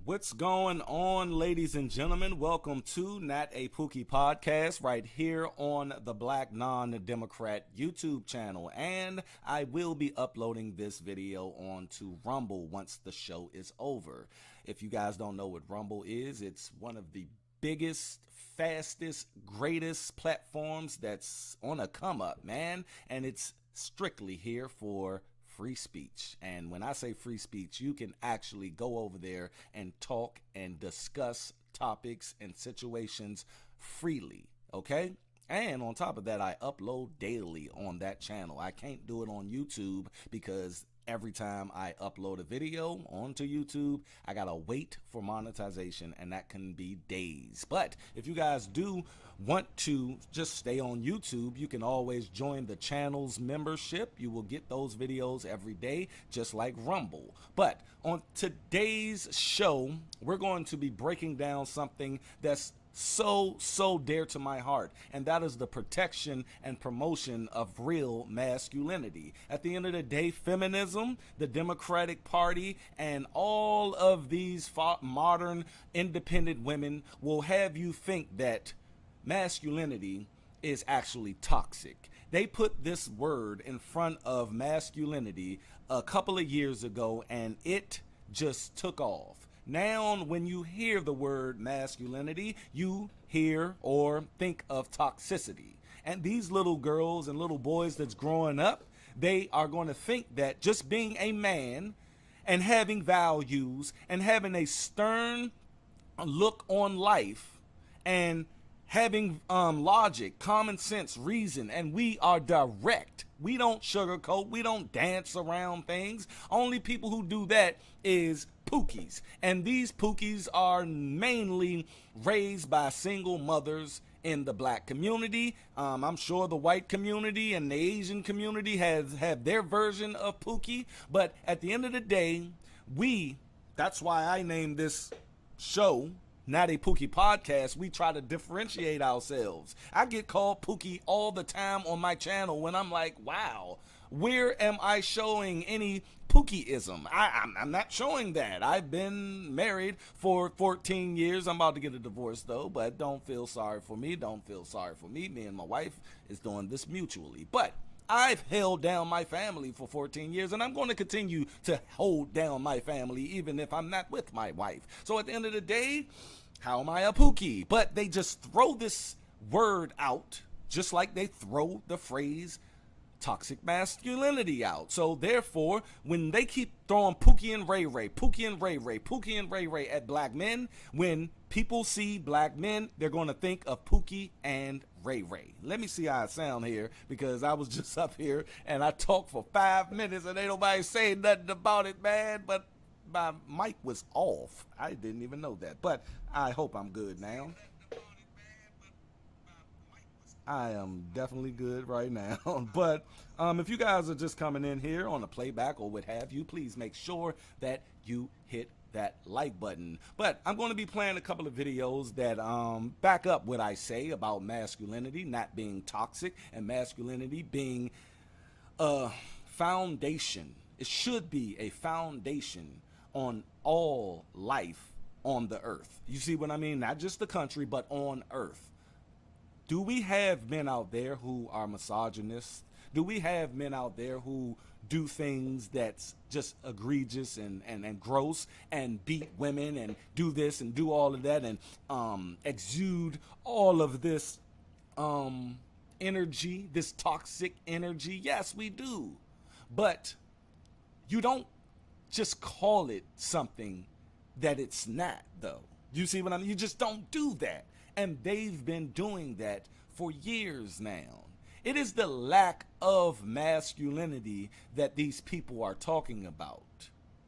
What's going on, ladies and gentlemen? Welcome to Not a Pookie podcast right here on the Black Non-Democrat YouTube channel. And I will be uploading this video onto Rumble once the show is over. If you guys don't know what Rumble is, it's one of the biggest, fastest, greatest platforms that's on a come up, man. And it's strictly here for free speech. And when I say free speech, you can actually go over there and talk and discuss topics and situations freely, okay? And on top of that, I upload daily on that channel. I can't do it on YouTube because every time I upload a video onto YouTube, I gotta wait for monetization, and that can be days. But if you guys do want to just stay on YouTube, you can always join the channel's membership. You will get those videos every day, just like Rumble. But on today's show, we're going to be breaking down something that's so dear to my heart, and that is the protection and promotion of real masculinity. At the end of the day, feminism, the Democratic Party, and all of these modern independent women will have you think that masculinity is actually toxic. They put this word in front of masculinity a couple of years ago, and it just took off. Now, when you hear the word masculinity, you hear or think of toxicity. And these little girls and little boys that's growing up, they are going to think that just being a man and having values and having a stern look on life and having logic, common sense, reason, and we are direct. We don't sugarcoat. We don't dance around things. Only people who do that is pookies. And these pookies are mainly raised by single mothers in the black community. I'm sure the white community and the Asian community have their version of pookie. But at the end of the day, that's why I named this show Not a Pookie podcast. We try to differentiate ourselves. I get called Pookie all the time on my channel when I'm like, wow, where am I showing any Pookieism? I'm not showing that. I've been married for 14 years. I'm about to get a divorce though, but don't feel sorry for me. Don't feel sorry for me. Me and my wife is doing this mutually. But I've held down my family for 14 years, and I'm going to continue to hold down my family even if I'm not with my wife. So at the end of the day, how am I a pookie? But they just throw this word out just like they throw the phrase toxic masculinity out. So therefore, when they keep throwing Pookie and Ray Ray, Pookie and Ray Ray, Pookie and Ray Ray at black men, when people see black men, they're going to think of Pookie and Ray Ray. Let me see how I sound here, because I was just up here and I talked for 5 minutes and ain't nobody saying nothing about it, man. But my mic was off. I didn't even know that, but I hope I'm good now. I am definitely good right now. But if you guys are just coming in here on a playback or what have you, please make sure that you hit that like button. But I'm going to be playing a couple of videos that back up what I say about masculinity not being toxic and masculinity being a foundation. It should be a foundation on all life on the earth. You see what I mean? Not just the country, but on earth. Do we have men out there who are misogynists? Do we have men out there who do things that's just egregious and gross and beat women and do this and do all of that and exude all of this energy, this toxic energy? Yes, we do. But you don't just call it something that it's not, though. You see what I mean? You just don't do that. And they've been doing that for years now. It is the lack of masculinity that these people are talking about.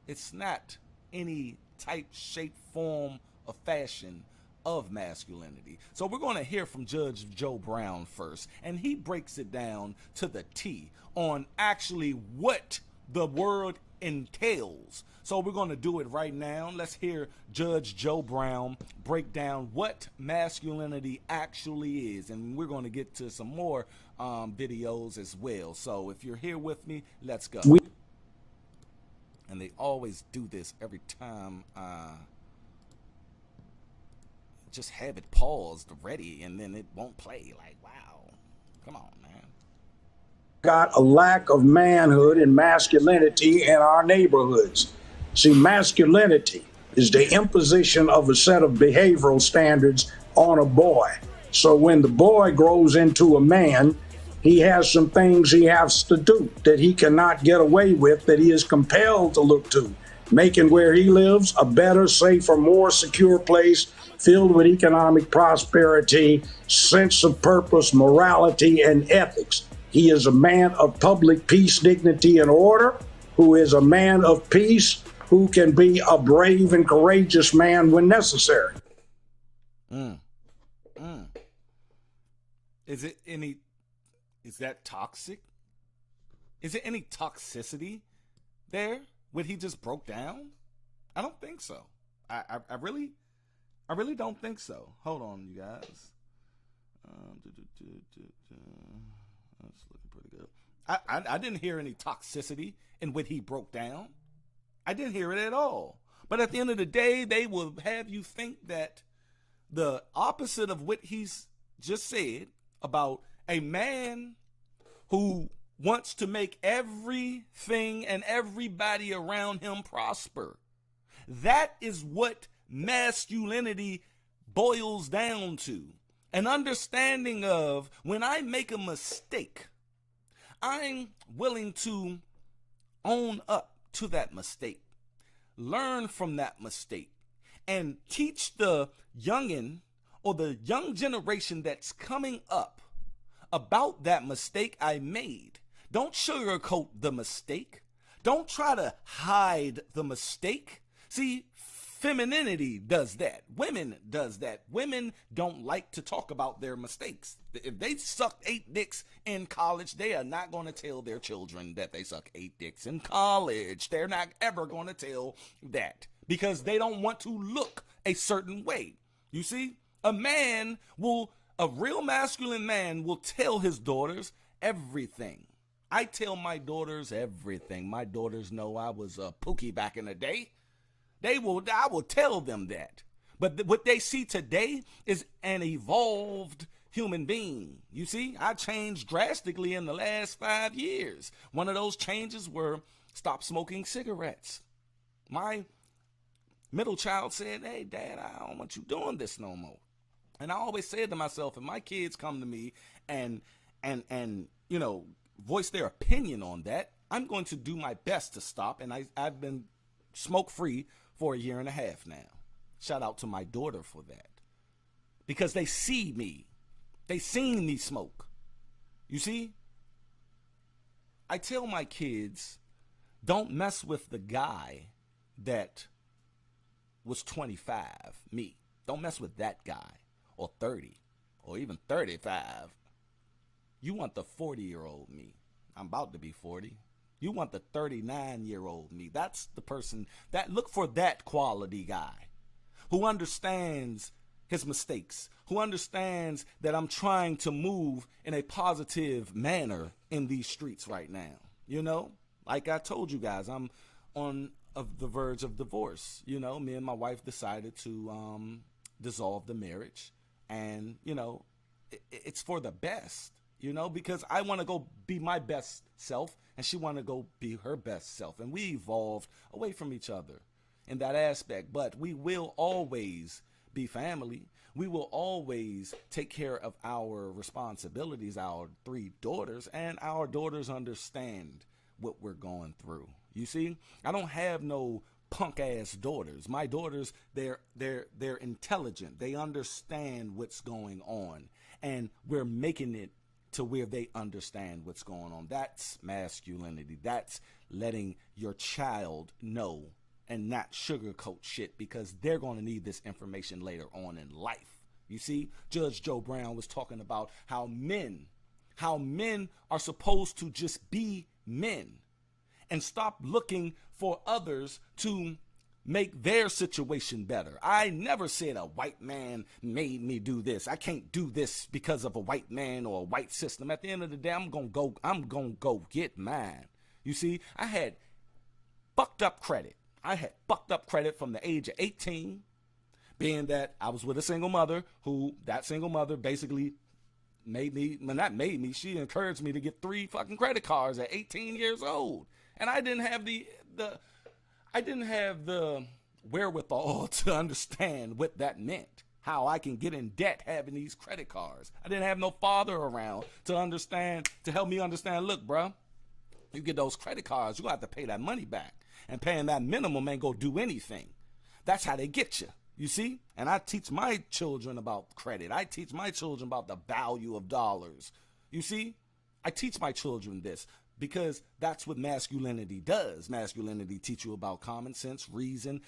It's not any type, shape, form, or fashion of masculinity. So we're going to hear from Judge Joe Brown first, and he breaks it down to the T on actually what the word entails. So we're going to do it right now. Let's hear Judge Joe Brown break down what masculinity actually is. And we're going to get to some more videos as well. So if you're here with me, let's go. And they always do this every time I just have it paused ready and then it won't play. Like, wow. Come on, man. Got a lack of manhood and masculinity in our neighborhoods. See, masculinity is the imposition of a set of behavioral standards on a boy. So when the boy grows into a man, he has some things he has to do that he cannot get away with, that he is compelled to look to, making where he lives a better, safer, more secure place filled with economic prosperity, sense of purpose, morality, and ethics. He is a man of public peace, dignity, and order, who is a man of peace, who can be a brave and courageous man when necessary. Is that toxic? Is there any toxicity there when he just broke down? I don't think so. I really don't think so. Hold on, you guys. That's looking pretty good. I didn't hear any toxicity in what he broke down. I didn't hear it at all. But at the end of the day, they will have you think that the opposite of what he's just said about a man who wants to make everything and everybody around him prosper. That is what masculinity boils down to. An understanding of when I make a mistake, I'm willing to own up to that mistake, learn from that mistake, and teach the youngin' or the young generation that's coming up about that mistake I made. Don't sugarcoat the mistake. Don't try to hide the mistake. See, femininity does that. Women does that. Women don't like to talk about their mistakes. If they sucked 8 dicks in college, they are not going to tell their children that they suck 8 dicks in college. They're not ever going to tell that because they don't want to look a certain way. You see, a real masculine man will tell his daughters everything. I tell my daughters everything. My daughters know I was a POOKIE back in the day. I will tell them that. But what they see today is an evolved human being. You see, I changed drastically in the last 5 years. One of those changes were stop smoking cigarettes. My middle child said, "Hey, Dad, I don't want you doing this no more." And I always said to myself, if my kids come to me and voice their opinion on that, I'm going to do my best to stop. And I've been smoke-free for 1.5 years now. Shout out to my daughter for that. Because they see me. They seen me smoke. You see? I tell my kids, don't mess with the guy that was 25, me. Don't mess with that guy. Or 30, or even 35. You want the 40-year-old me. I'm about to be 40. You want the 39-year-old me. That's the person look for that quality guy who understands his mistakes, who understands that I'm trying to move in a positive manner in these streets right now. You know, like I told you guys, I'm on the verge of divorce. You know, me and my wife decided to dissolve the marriage. And, it's for the best, because I want to go be my best self and she want to go be her best self. And we evolved away from each other in that aspect. But we will always be family. We will always take care of our responsibilities, our 3 daughters, and our daughters understand what we're going through. You see, I don't have no punk ass daughters. My daughters, they're intelligent. They understand what's going on, and we're making it to where they understand what's going on. That's masculinity. That's letting your child know and not sugarcoat shit, because they're going to need this information later on in life. You see, Judge Joe Brown was talking about how men are supposed to just be men and stop looking for others to make their situation better. I never said a white man made me do this. I can't do this because of a white man or a white system. At the end of the day, I'm gonna go get mine. You see, I had fucked up credit. I had fucked up credit from the age of 18 being that I was with a single mother that single mother basically she encouraged me to get 3 fucking credit cards at 18 years old. And I didn't have the wherewithal to understand what that meant. How I can get in debt having these credit cards. I didn't have no father around to help me understand, look, bruh, you get those credit cards, you have to pay that money back. And paying that minimum ain't gonna do anything. That's how they get you. You see? And I teach my children about credit. I teach my children about the value of dollars. You see? I teach my children this because that's what masculinity does. Masculinity teach you about common sense, reason,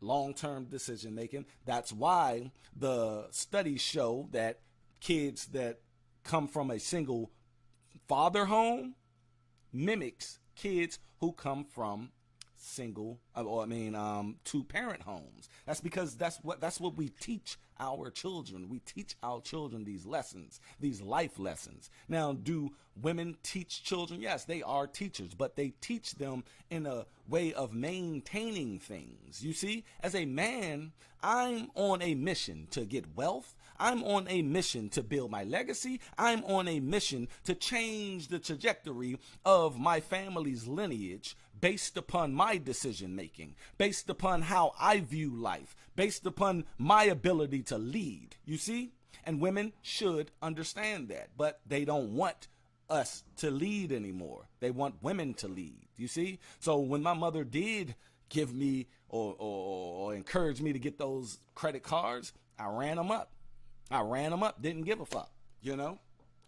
long-term decision making. That's why the studies show that kids that come from a single father home mimics kids who come from two-parent homes. That's because that's what we teach our children. We teach our children these lessons, these life lessons. Now, do women teach children? Yes, they are teachers, but they teach them in a way of maintaining things. You see, as a man, I'm on a mission to get wealth. I'm on a mission to build my legacy. I'm on a mission to change the trajectory of my family's lineage based upon my decision making, based upon how I view life, based upon my ability to lead. You see? And women should understand that, but they don't want us to lead anymore. They want women to lead. You see? So when my mother did give me or encourage me to get those credit cards, I ran them up. Didn't give a fuck,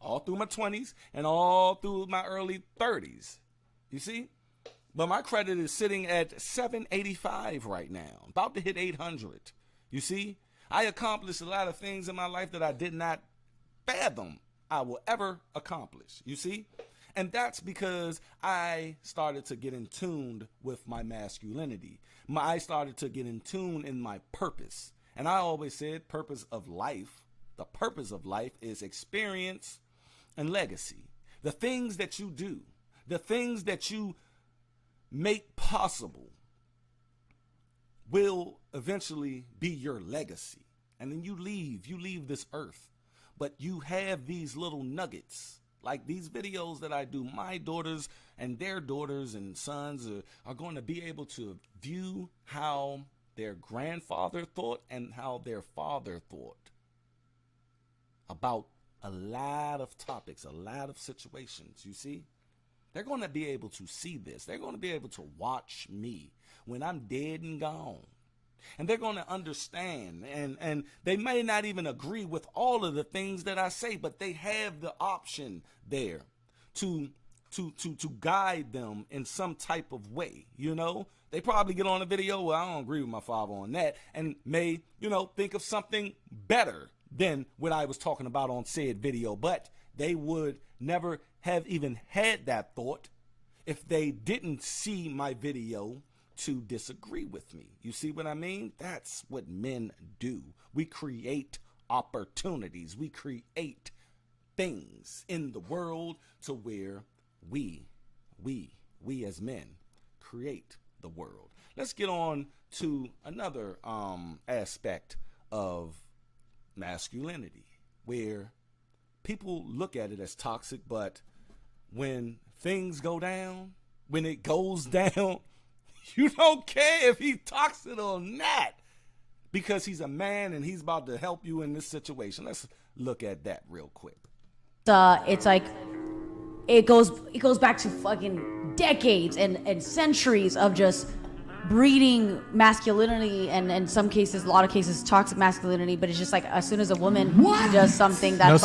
all through my 20s and all through my early 30s. You see? But my credit is sitting at 785 right now, about to hit 800. You see? I accomplished a lot of things in my life that I did not fathom I will ever accomplish. You see? And that's because I started to get in tune with my masculinity. I started to get in tune in my purpose. And I always said the purpose of life is experience and legacy. The things that you do, the things that you make possible will eventually be your legacy. And then you leave this earth. But you have these little nuggets, like these videos that I do. My daughters and their daughters and sons are going to be able to view how their grandfather thought and how their father thought about a lot of topics, a lot of situations. You see? They're going to be able to see this. They're going to be able to watch me when I'm dead and gone. And they're going to understand. And they may not even agree with all of the things that I say, but they have the option there to guide them in some type of way. They probably get on a video, well, I don't agree with my father on that, and may, think of something better than what I was talking about on said video. But they would never have even had that thought if they didn't see my video to disagree with me. You see what I mean? That's what men do. We create opportunities. We create things in the world to where we as men create the world. Let's get on to another aspect of masculinity where people look at it as toxic, but when things go down, when it goes down, you don't care if he's toxic or not because he's a man and he's about to help you in this situation. Let's look at that real quick. It's like it goes back to fucking decades and centuries of just breeding masculinity and in some cases, a lot of cases, toxic masculinity. But it's just like as soon as a woman does something that's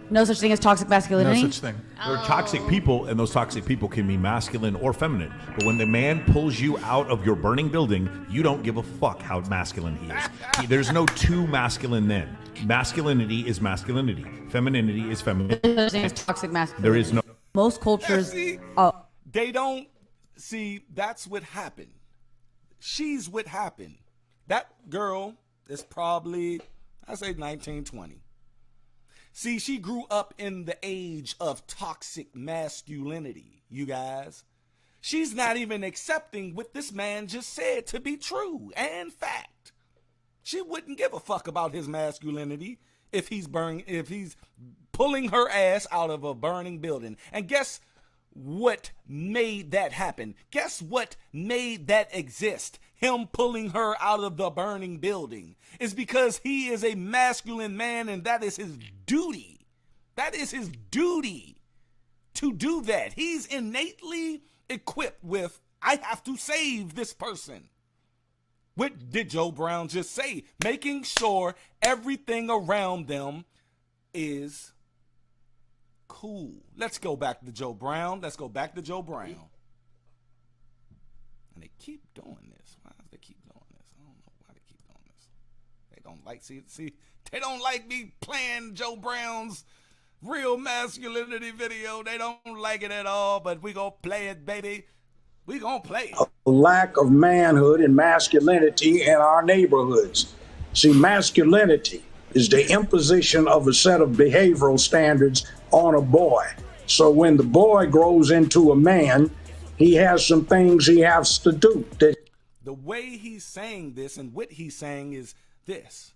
no such thing as toxic masculinity. No such thing. There are toxic people, and those toxic people can be masculine or feminine. But when the man pulls you out of your burning building, you don't give a fuck how masculine he is. There's no two masculine men. Masculinity is masculinity. Femininity is femininity. There's no such thing as toxic masculinity. There is no. Most cultures. They don't see. That's what happened. She's what happened. That girl is probably, I say, 19, 20. See, she grew up in the age of toxic masculinity, you guys. She's not even accepting what this man just said to be true and fact. She wouldn't give a fuck about his masculinity if he's pulling her ass out of a burning building. And guess what made that happen? Guess what made that exist? Him pulling her out of the burning building is because he is a masculine man, and that is his duty. That is his duty to do that. He's innately equipped with, I have to save this person. What did Joe Brown just say? Making sure everything around them is cool. Let's go back to Joe Brown. And they keep doing this. Why do they keep doing this? I don't know why they keep doing this. They don't like, see, they don't like me playing Joe Brown's real masculinity video. They don't like it at all, but we gonna play it, baby. We gonna play it. A lack of manhood and masculinity in our neighborhoods. See, masculinity is the imposition of a set of behavioral standards on a boy. So when the boy grows into a man, he has some things he has to do. The way he's saying this and what he's saying is this.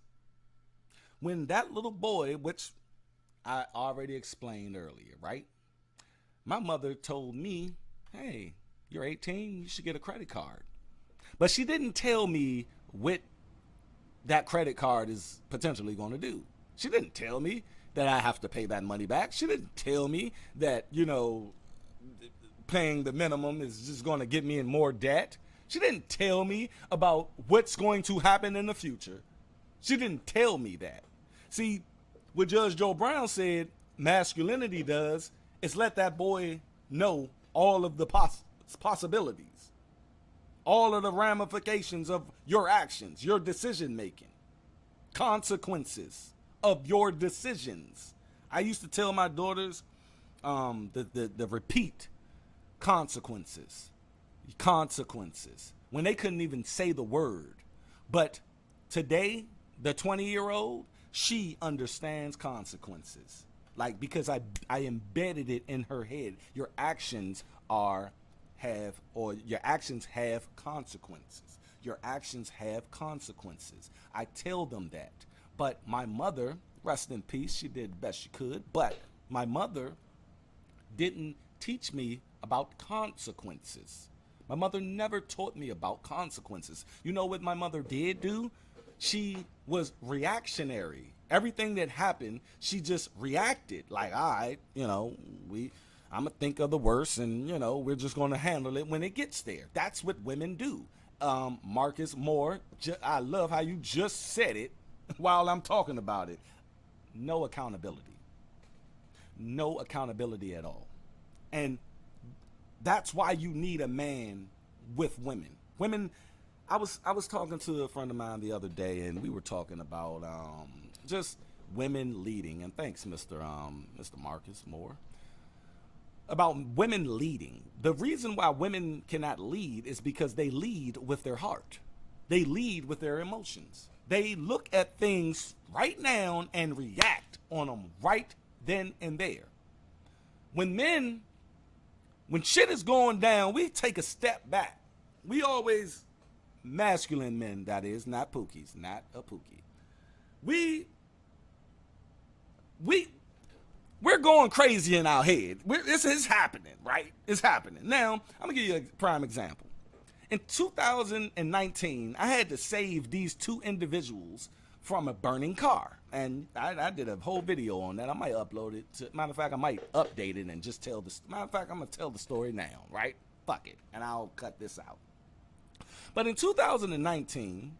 When that little boy, which I already explained earlier, right? My mother told me, hey, you're 18, you should get a credit card. But she didn't tell me what that credit card is potentially going to do. She didn't tell me that I have to pay that money back. She didn't tell me that, paying the minimum is just going to get me in more debt. She didn't tell me about what's going to happen in the future. She didn't tell me that. See, what Judge Joe Brown said masculinity does is let that boy know all of the possibilities, all of the ramifications of your actions, your decision making, consequences of your decisions. I used to tell my daughters the repeat consequences when they couldn't even say the word. But today, the 20-year-old, she understands consequences. Like, because I embedded it in her head. Your actions have consequences. Your actions have consequences. I tell them that. But my mother, rest in peace, she did the best she could, but my mother didn't teach me about consequences. My mother never taught me about consequences. You know what my mother did do? She was reactionary. Everything that happened, she just reacted. Like, all right, I'm going to think of the worst, and, we're just going to handle it when it gets there. That's what women do. Marcus Moore, I love how you just said it while I'm talking about it. No accountability. No accountability at all. And that's why you need a man with women. Women, I was talking to a friend of mine the other day, and we were talking about just women leading. And thanks, Mr. Marcus Moore. About women leading. The reason why women cannot lead is because they lead with their heart. They lead with their emotions. They look at things right now and react on them right then and there. When shit is going down, we take a step back. We always, masculine men, that is, not pookies, not a pookie. We're going crazy in our head. This is happening, right? It's happening. Now, I'm going to give you a prime example. In 2019, I had to save these two individuals from a burning car. And I did a whole video on that. I might upload it. Matter of fact, I might update it and just tell this. Matter of fact, I'm going to tell the story now, right? Fuck it. And I'll cut this out. But in 2019,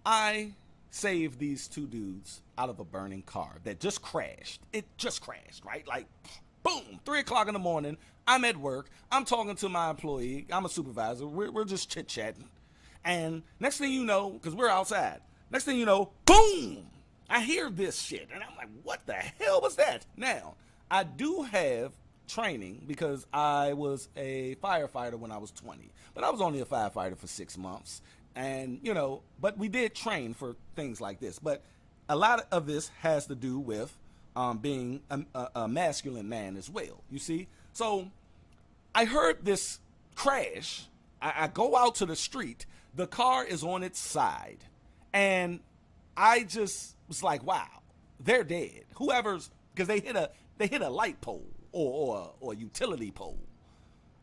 I saved these two dudes out of a burning car that just crashed. It just crashed, right? Like, boom, 3 o'clock in the morning. I'm at work. I'm talking to my employee. I'm a supervisor. We're just chit-chatting. And next thing you know, because we're outside, next thing you know, boom, I hear this shit. And I'm like, what the hell was that? Now, I do have training because I was a firefighter when I was 20. But I was only a firefighter for 6 months. And, but we did train for things like this. But a lot of this has to do with being a masculine man as well, you see? So I heard this crash. I go out to the street. The car is on its side. And I just was like, wow, they're dead. Whoever's, because they hit a light pole or a utility pole.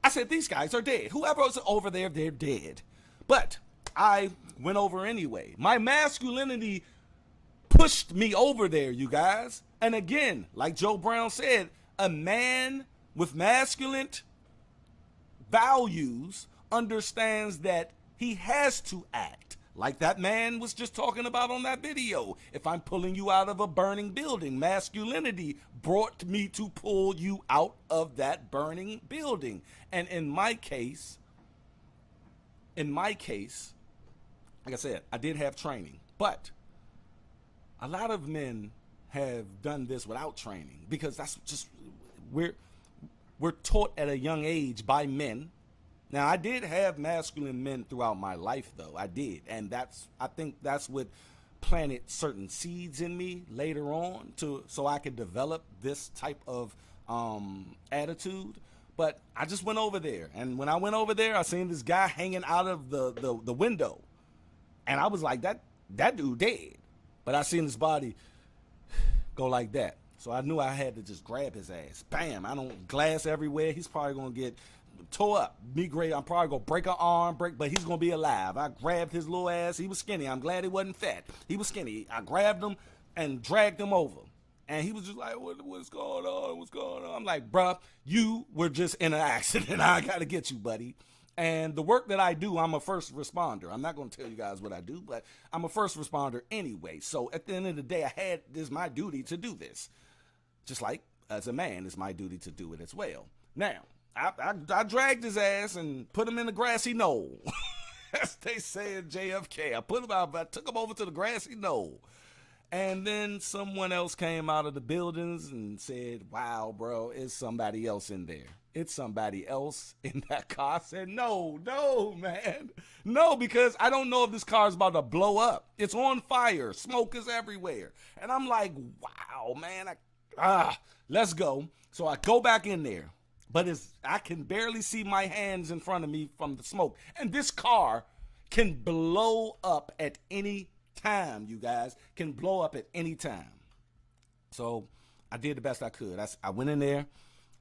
I said, these guys are dead. Whoever's over there, they're dead. But I went over anyway. My masculinity pushed me over there, you guys. And again, like Joe Brown said, a man with masculine values understands that he has to act like that man was just talking about on that video. If I'm pulling you out of a burning building, masculinity brought me to pull you out of that burning building. And in my case, like I said, I did have training, but a lot of men have done this without training, because that's just, we're taught at a young age by men. Now, I did have masculine men throughout my life, though. I did. And I think that's what planted certain seeds in me later on so I could develop this type of attitude. But I just went over there. And when I went over there, I seen this guy hanging out of the window. And I was like, that dude dead. But I seen his body go like that. So I knew I had to just grab his ass. Bam. I don't glass everywhere. He's probably going to get tore up. Me great. I'm probably going to break an arm, but he's going to be alive. I grabbed his little ass. He was skinny. I'm glad he wasn't fat. He was skinny. I grabbed him and dragged him over. And he was just like, what's going on? What's going on? I'm like, bruh, you were just in an accident. I got to get you, buddy. And the work that I do, I'm a first responder. I'm not going to tell you guys what I do, but I'm a first responder anyway. So at the end of the day, it's my duty to do this. Just like as a man, it's my duty to do it as well. Now, I dragged his ass and put him in the grassy knoll. As they say in JFK. I took him over to the grassy knoll. And then someone else came out of the buildings and said, wow, bro, it's somebody else in there. It's somebody else in that car. I said, no, man. No, because I don't know if this car is about to blow up. It's on fire. Smoke is everywhere. And I'm like, wow, man. Let's go. So I go back in there. But I can barely see my hands in front of me from the smoke. And this car can blow up at any time, you guys. Can blow up at any time. So I did the best I could. I went in there.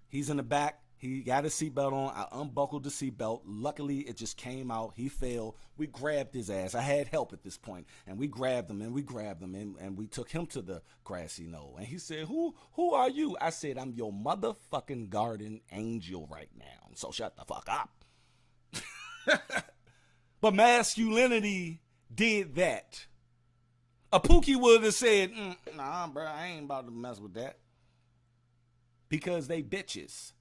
He's in the back. He got his seatbelt on. I unbuckled the seatbelt. Luckily, it just came out. He fell. We grabbed his ass. I had help at this point. And we grabbed him, and we took him to the grassy knoll. And he said, who are you? I said, I'm your motherfucking guardian angel right now. So shut the fuck up. But masculinity did that. A Pookie would have said, nah, bro, I ain't about to mess with that. Because they bitches.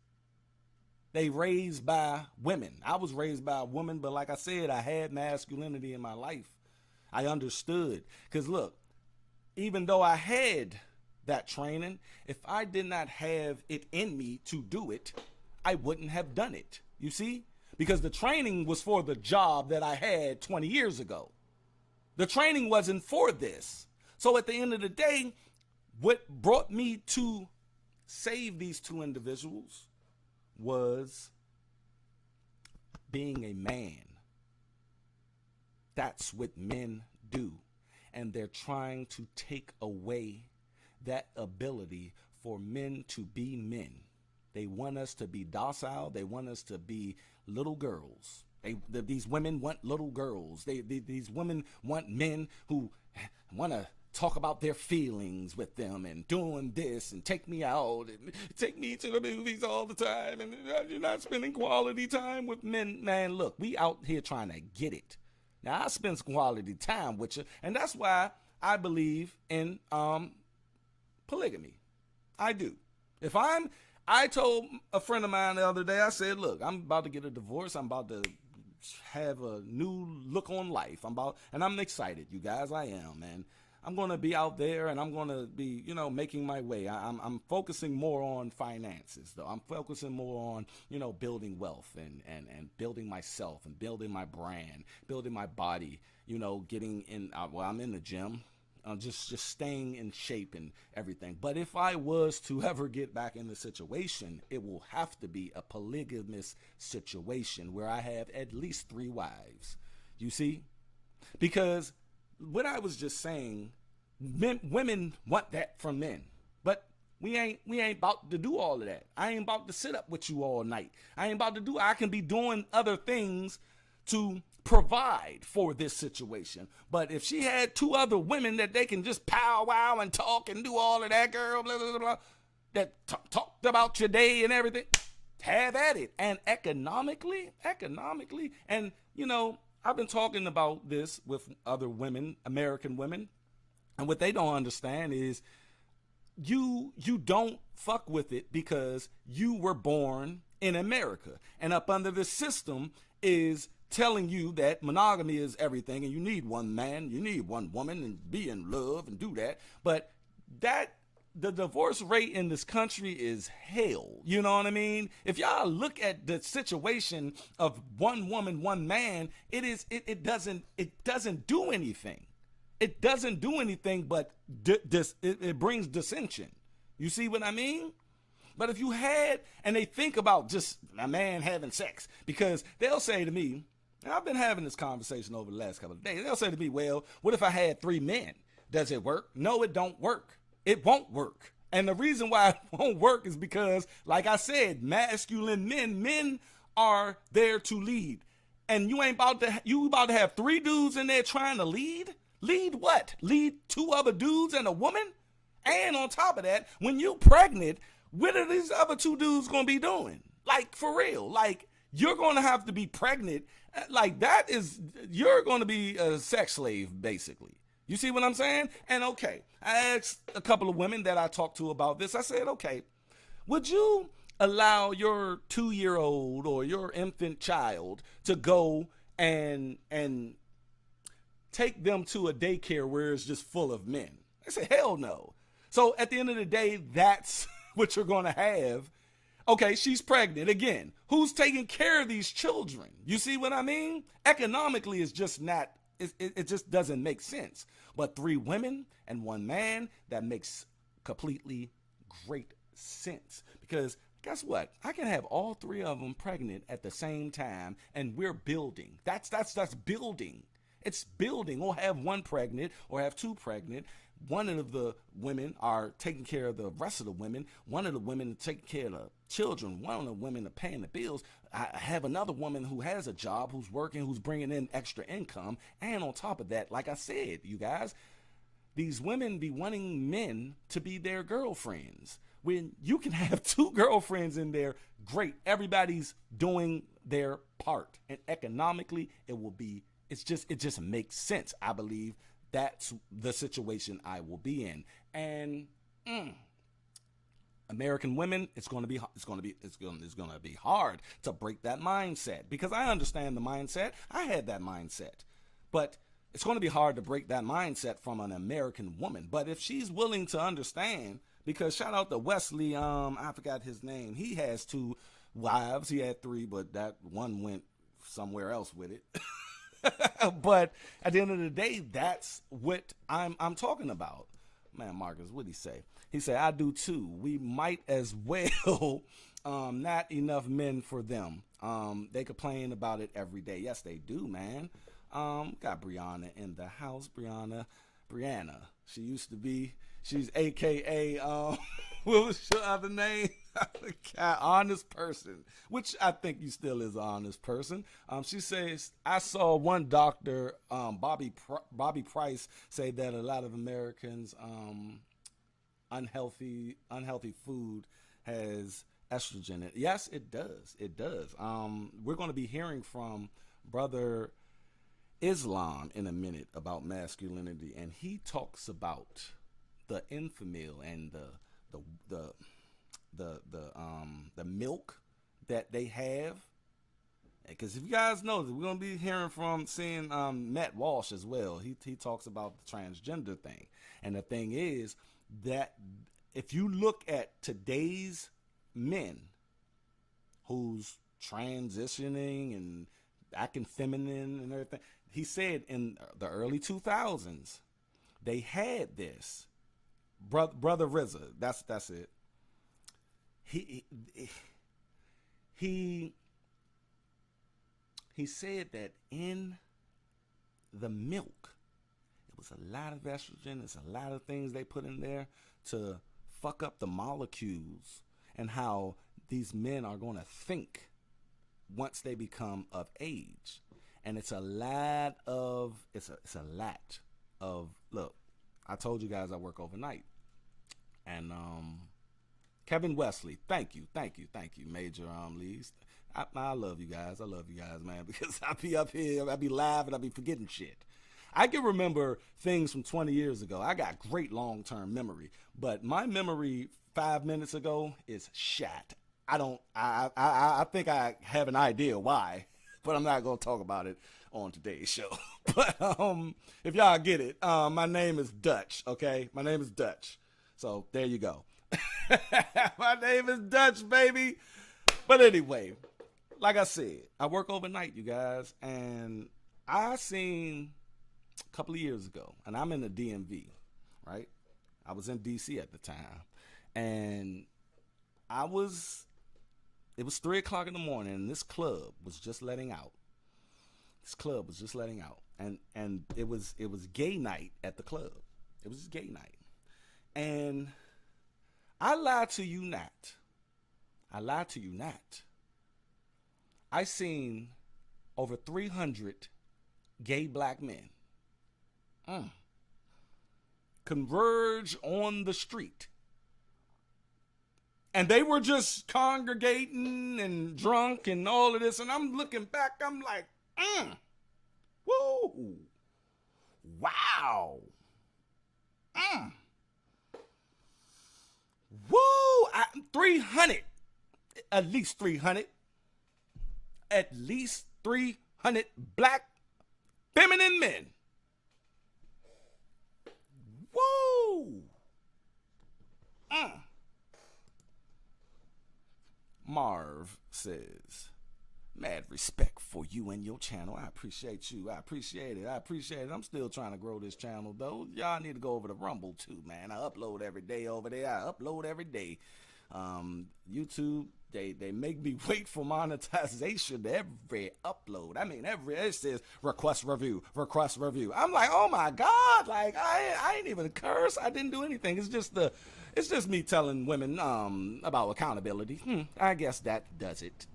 They raised by women. I was raised by a woman, but like I said, I had masculinity in my life. I understood. Because look, even though I had that training, if I did not have it in me to do it, I wouldn't have done it. You see? Because the training was for the job that I had 20 years ago. The training wasn't for this. So at the end of the day, what brought me to save these two individuals was being a man. That's what men do. And they're trying to take away that ability for men to be men. They want us to be docile. They want us to be little girls. These women want little girls. These women want men who want to talk about their feelings with them and doing this and take me out and take me to the movies all the time, and you're not spending quality time with men. Man, look, we out here trying to get it. Now, I spend some quality time with you, and that's why I believe in polygamy. I do. I told a friend of mine the other day, I said, look, I'm about to get a divorce. I'm about to have a new look on life. And I'm excited, you guys. I am, man. I'm going to be out there and I'm going to be, making my way. I'm focusing more on finances, though. I'm focusing more on, building wealth and building myself and building my brand, building my body, getting in. I'm in the gym. Just staying in shape and everything. But if I was to ever get back in the situation, it will have to be a polygamous situation where I have at least 3 wives. You see? Because what I was just saying, women want that from men, but we ain't about to do all of that. I ain't about to sit up with you all night. I can be doing other things to provide for this situation. But if she had two other women that they can just powwow and talk and do all of that, girl, blah, blah, blah, blah, that talked about your day and everything, have at it. And economically, and you know, I've been talking about this with other women, American women, and what they don't understand is you don't fuck with it because you were born in America, and up under this system is telling you that monogamy is everything and you need one man, you need one woman, and be in love and do that. But that the divorce rate in this country is hell. You know what I mean? If y'all look at the situation of one woman, one man, it doesn't do anything. It doesn't do anything but it brings dissension. You see what I mean? But if you had, and they think about just a man having sex, because they'll say to me, and I've been having this conversation over the last couple of days, they'll say to me, well, what if I had 3 men? Does it work? No, it don't work. It won't work. And the reason why it won't work is because, like I said, masculine men are there to lead. And you about to have 3 dudes in there trying to lead? Lead what? Lead 2 other dudes and a woman? And on top of that, when you pregnant, what are these other 2 dudes going to be doing? Like, for real. Like, you're going to have to be pregnant. Like, you're going to be a sex slave, basically. You see what I'm saying? And okay, I asked a couple of women that I talked to about this. I said, okay, would you allow your 2-year-old or your infant child to go and take them to a daycare where it's just full of men? I said, hell no. So at the end of the day, that's what you're going to have. Okay, she's pregnant again. Who's taking care of these children? You see what I mean? Economically, it's just not, it just doesn't make sense. But 3 women and 1 man, that makes completely great sense. Because guess what? I can have all 3 of them pregnant at the same time, and we're building. That's building. It's building. Or have 1 pregnant, or have 2 pregnant. One of the women are taking care of the rest of the women. One of the women taking care of the children. One of the women are paying the bills. I have another woman who has a job, who's working, who's bringing in extra income. And on top of that, like I said, you guys, these women be wanting men to be their girlfriends. When you can have 2 girlfriends in there, great. Everybody's doing their part. And economically, it just makes sense. I believe that's the situation I will be in. And American women, it's going to be hard to break that mindset, because I understand the mindset. I had that mindset, but it's going to be hard to break that mindset from an American woman. But if she's willing to understand, because shout out to Wesley, I forgot his name. He has 2 wives. He had 3, but that one went somewhere else with it. But at the end of the day, that's what I'm talking about. Man, Marcus, what'd he say? He said, I do too. We might as well, not enough men for them. They complain about it every day. Yes, they do, man. Got Brianna in the house. Brianna. She's AKA, what was your other name? Honest person, which I think you still is an honest person. She says, I saw one doctor, Bobby Price, say that a lot of Americans, unhealthy food has estrogen in it. Yes, it does. It does. We're going to be hearing from Brother Islam in a minute about masculinity, and he talks about the infamil and the milk that they have. Because if you guys know, we're going to be hearing from Matt Walsh as well. He talks about the transgender thing. And the thing is that if you look at today's men who's transitioning and acting feminine and everything, he said in the early 2000s, they had this. Brother RZA, that's it. He said that in the milk, it was a lot of estrogen. There's a lot of things they put in there to fuck up the molecules and how these men are going to think once they become of age. And it's a lot of, look, I told you guys I work overnight. And Kevin Wesley, thank you, Major Lees. I love you guys. I love you guys, man, because I be up here, I be laughing, I be forgetting shit. I can remember things from 20 years ago. I got great long-term memory, but my memory 5 minutes ago is shot. I think I have an idea why, but I'm not going to talk about it on today's show. But if y'all get it, my name is Dutch, okay? My name is Dutch. So there you go. My name is Dutch, baby. But anyway, like I said, I work overnight, you guys, and I seen a couple of years ago, and I'm in the DMV, right? I was in DC at the time, and it was 3 o'clock in the morning, and this club was just letting out. And it was gay night at the club. It was gay night. And I lie to you not. I seen over 300 gay black men converge on the street. And they were just congregating and drunk and all of this. And I'm looking back, I'm like, whoa, wow. Whoa, 300, at least 300 black feminine men. Whoa. Marv says, mad respect for you and your channel. I appreciate you. I appreciate it. I'm still trying to grow this channel, though. Y'all need to go over to Rumble, too, man. I upload every day over there. YouTube, they make me wait for monetization every upload. I mean, it says request review. I'm like, oh my God, like I ain't even curse. I didn't do anything. It's just me telling women about accountability. I guess that does it.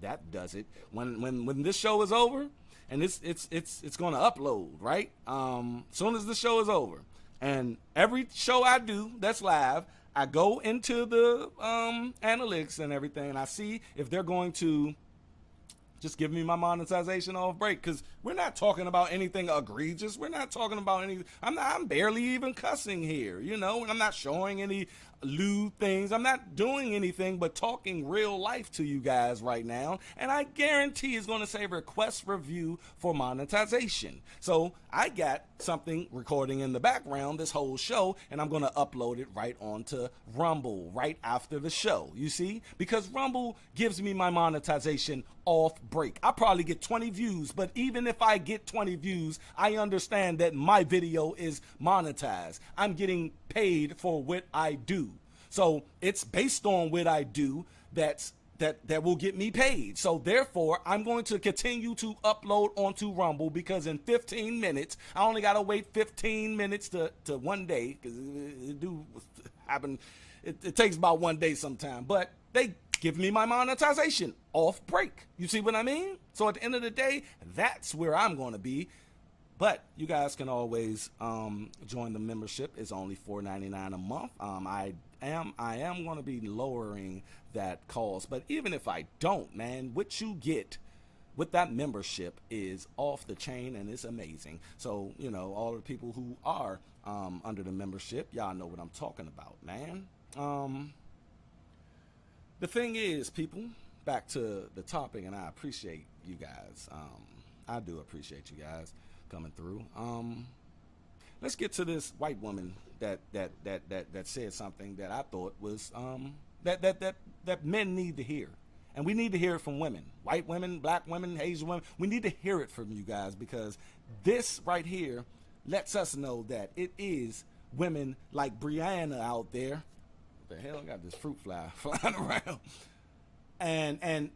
When this show is over, and it's going to upload, right? Soon as the show is over, and every show I do that's live, I go into the analytics and everything, and I see if they're going to just give me my monetization off break, because we're not talking about anything egregious. We're not talking about anything. I'm barely even cussing here, and I'm not showing any lewd things. I'm not doing anything but talking real life to you guys right now, and I guarantee it's going to say request review for monetization. So I got something recording in the background this whole show, and I'm going to upload it right onto Rumble right after the show, you see, because Rumble gives me my monetization off break. I probably get 20 views, but even if I get 20 views, I understand that my video is monetized. I'm getting paid for what I do. So it's based on what I do that will get me paid. So therefore, I'm going to continue to upload onto Rumble, because in 15 minutes, I only got to wait 15 minutes to one day, because it do happen. It takes about 1 day sometime, but they give me my monetization off break. You see what I mean? So at the end of the day, that's where I'm going to be. But you guys can always join the membership. It's only $4.99 a month. I am going to be lowering that cost. But even if I don't, man, what you get with that membership is off the chain, and it's amazing. So, all the people who are under the membership, y'all know what I'm talking about, man. The thing is, people, back to the topic, and I appreciate you guys. I do appreciate you guys coming through. Let's get to this white woman that said something that I thought was that men need to hear, and we need to hear it from women, white women, black women, Asian women. We need to hear it from you guys, because this right here lets us know that it is women like Brianna out there. What the hell? I got this fruit fly flying around, and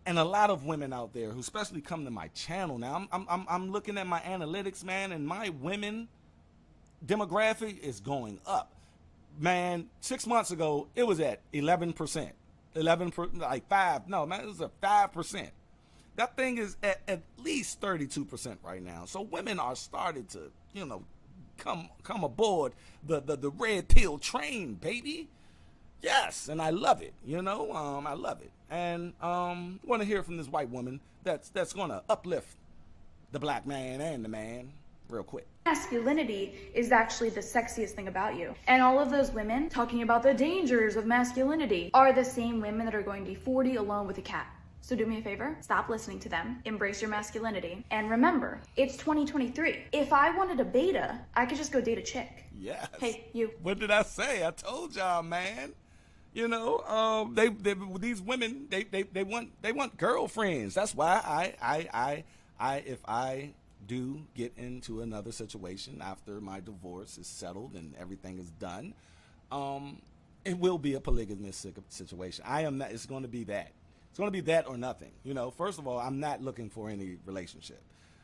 a lot of women out there who especially come to my channel now. I'm looking at my analytics, man, and my women demographic is going up. Man, 6 months ago, it was at 11%. 11%, like 5, no, man, it was at 5%. That thing is at least 32% right now. So women are starting to, come aboard the red pill train, baby. Yes, and I love it, I love it. And want to hear from this white woman that's going to uplift the black man and the man real quick. Masculinity is actually the sexiest thing about you. And all of those women talking about the dangers of masculinity are the same women that are going to be 40 alone with a cat. So do me a favor, stop listening to them, embrace your masculinity, and remember, it's 2023. If I wanted a beta, I could just go date a chick. Yes. Hey, you. What did I say? I told y'all, man. These women, they want girlfriends. That's why if I do get into another situation after my divorce is settled and everything is done, it will be a polygamous situation. I am not. It's going to be that. It's going to be that or nothing. First of all, I'm not looking for any relationship.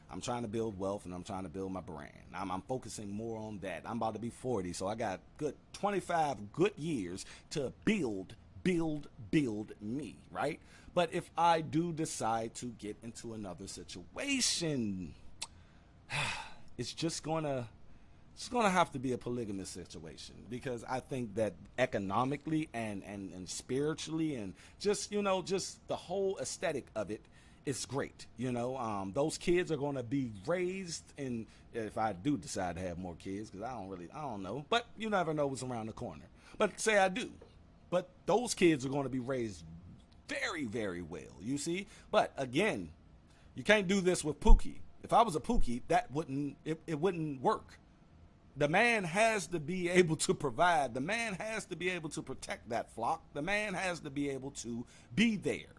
I'm trying to build wealth and I'm trying to build my brand. I'm focusing more on that. I'm about to be 40, so I got good 25 good years to build me, right? But if I do decide to get into another situation, it's going to have to be a polygamous situation, because I think that economically and spiritually and just the whole aesthetic of it is great. Those kids are going to be raised in, if I do decide to have more kids, because I don't know, but you never know what's around the corner. But say I do, but those kids are going to be raised very, very well, you see. But again, you can't do this with Pookie. If I was a Pookie, it wouldn't work. The man has to be able to provide. The man has to be able to protect that flock. The man has to be able to be there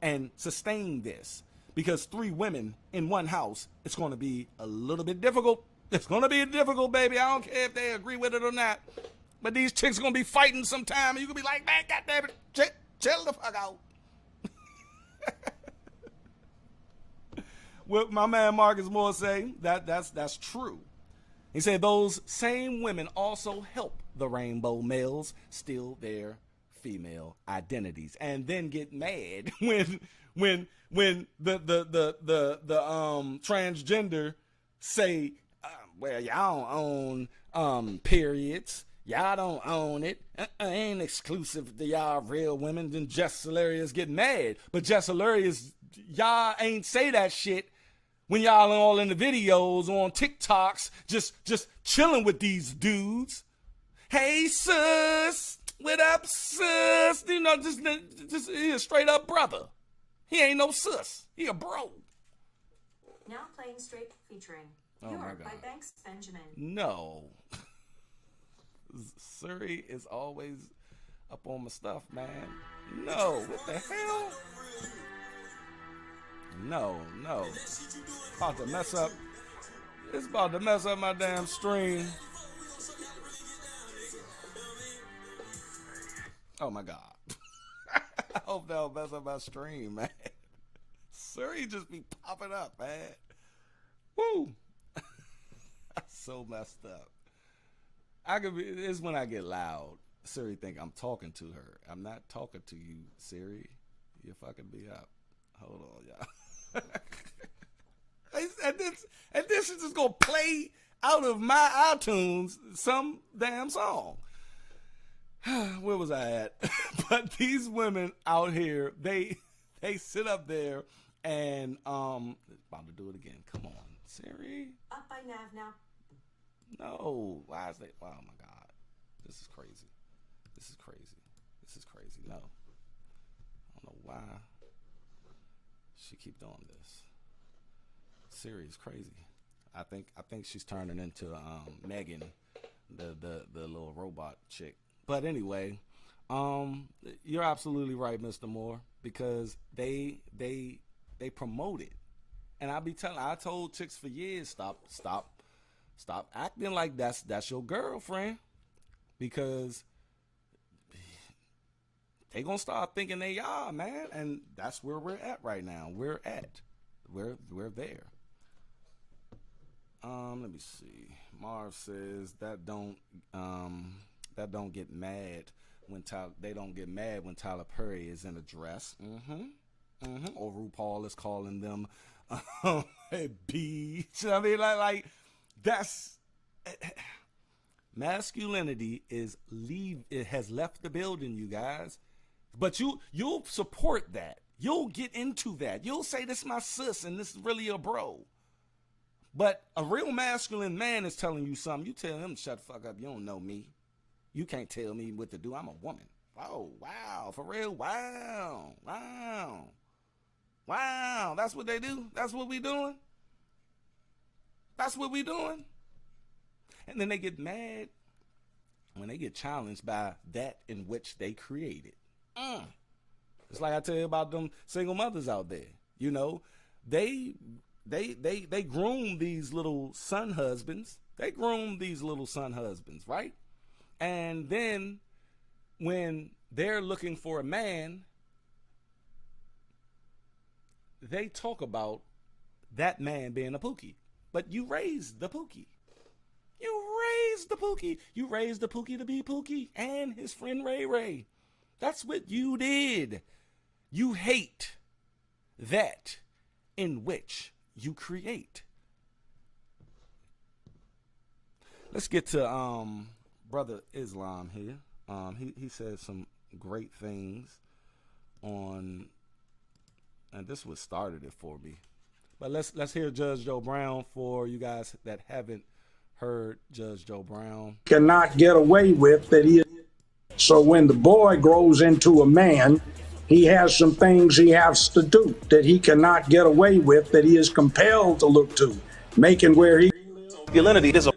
and sustain this. Because 3 women in one house, it's going to be a little bit difficult. It's going to be difficult, baby. I don't care if they agree with it or not. But these chicks are going to be fighting sometime, and you can be like, man, goddamn it, chill the fuck out. What my man Marcus Moore say, that's true. He said those same women also help the rainbow males steal their female identities, and then get mad when the transgender say, well, y'all don't own periods. Y'all don't own it. Ain't exclusive to y'all real women. Then Jess Hilarious get mad. But Jess Hilarious, y'all ain't say that shit when y'all all in the videos on TikToks, just chilling with these dudes. Hey, sis, what up, sis? Just he a straight up brother. He ain't no sis. He a bro. Now playing straight featuring Oh my Europe God. by Banks Benjamin. No. Suri is always up on my stuff, man. No, what the hell? No. It's about to mess up. It's about to mess up my damn stream. Oh my God. I hope that'll mess up my stream, man. Suri just be popping up, man. Woo. So messed up. It's when I get loud. Siri think I'm talking to her. I'm not talking to you, Siri. You're fucking me up. Hold on, y'all. and this is just gonna play out of my iTunes some damn song. Where was I at? But these women out here, they sit up there and about to do it again. Come on, Siri. Up by Nav now. No. Why is that? Oh my God. This is crazy. No. I don't know why she keep doing this. Siri is crazy. I think she's turning into Megan, the little robot chick. But anyway, you're absolutely right, Mr. Moore, because they promote it. And I told chicks for years, stop acting like that's your girlfriend, because they gonna start thinking they are, man. And that's where we're at right now. We're there. Let me see. Marv says that don't get mad when they don't get mad when Tyler Perry is in a dress. Or RuPaul is calling them B. I mean, like that's masculinity it has left the building, you guys. But you'll support that. You'll get into that. You'll say this is my sis and this is really a bro. But a real masculine man is telling you something. You tell him, shut the fuck up. You don't know me. You can't tell me what to do. I'm a woman. Oh, wow. For real? Wow. Wow. Wow. That's what they do? That's what we doing? That's what we doing? And then they get mad when they get challenged by that in which they created. It's like I tell you about them single mothers out there. You know, they groom these little son husbands. They groom these little son husbands, right? And then when they're looking for a man, they talk about that man being a Pookie. But you raised the Pookie. You raised the Pookie. You raised the Pookie to be Pookie and his friend Ray Ray. That's what you did. You hate that in which you create. Let's get to Brother Islam here. He says some great things on, and this was started it for me. But let's hear Judge Joe Brown for you guys that haven't heard Judge Joe Brown. Cannot get away with that he is. So when the boy grows into a man, he has some things he has to do that he cannot get away with, that he is compelled to look to, making where he masculinity is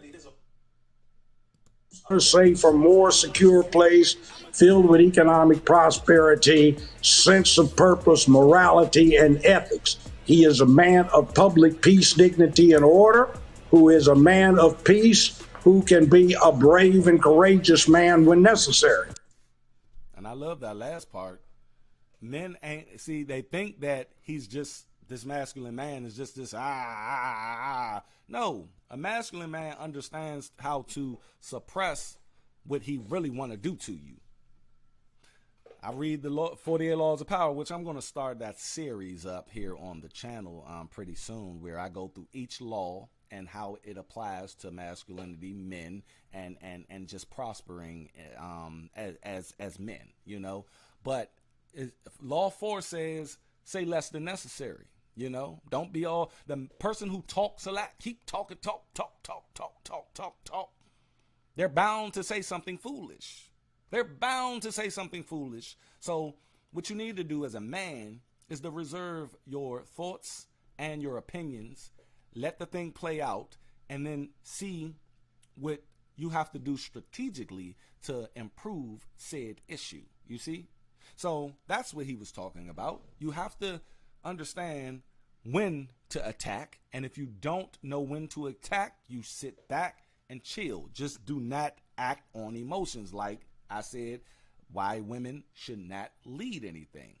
a safer, more secure place filled with economic prosperity, sense of purpose, morality, and ethics. He is a man of public peace, dignity, and order, who is a man of peace, who can be a brave and courageous man when necessary. And I love that last part. Men ain't, see, they think that he's just, this masculine man is just this, No, a masculine man understands how to suppress what he really want to do to you. I read the 48 Laws of Power, which I'm going to start that series up here on the channel pretty soon, where I go through each law and how it applies to masculinity, men, and just prospering as men, you know. But Law 4 says, say less than necessary, you know. Don't be all, the person who talks a lot, keep talking, talk. They're bound to say something foolish. They're bound to say something foolish. So what you need to do as a man is to reserve your thoughts and your opinions, let the thing play out, and then see what you have to do strategically to improve said issue. You see? So that's what he was talking about. You have to understand when to attack. And if you don't know when to attack, you sit back and chill. Just do not act on emotions. Like I said, why women should not lead anything.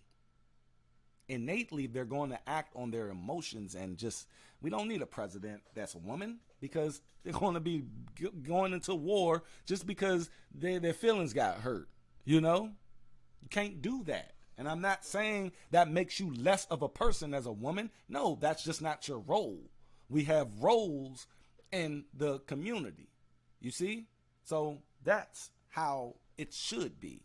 Innately, they're going to act on their emotions, and just, we don't need a president that's a woman, because they're going to be going into war just because their feelings got hurt. You know, you can't do that. And I'm not saying that makes you less of a person as a woman. No, that's just not your role. We have roles in the community. You see? So that's how it should be.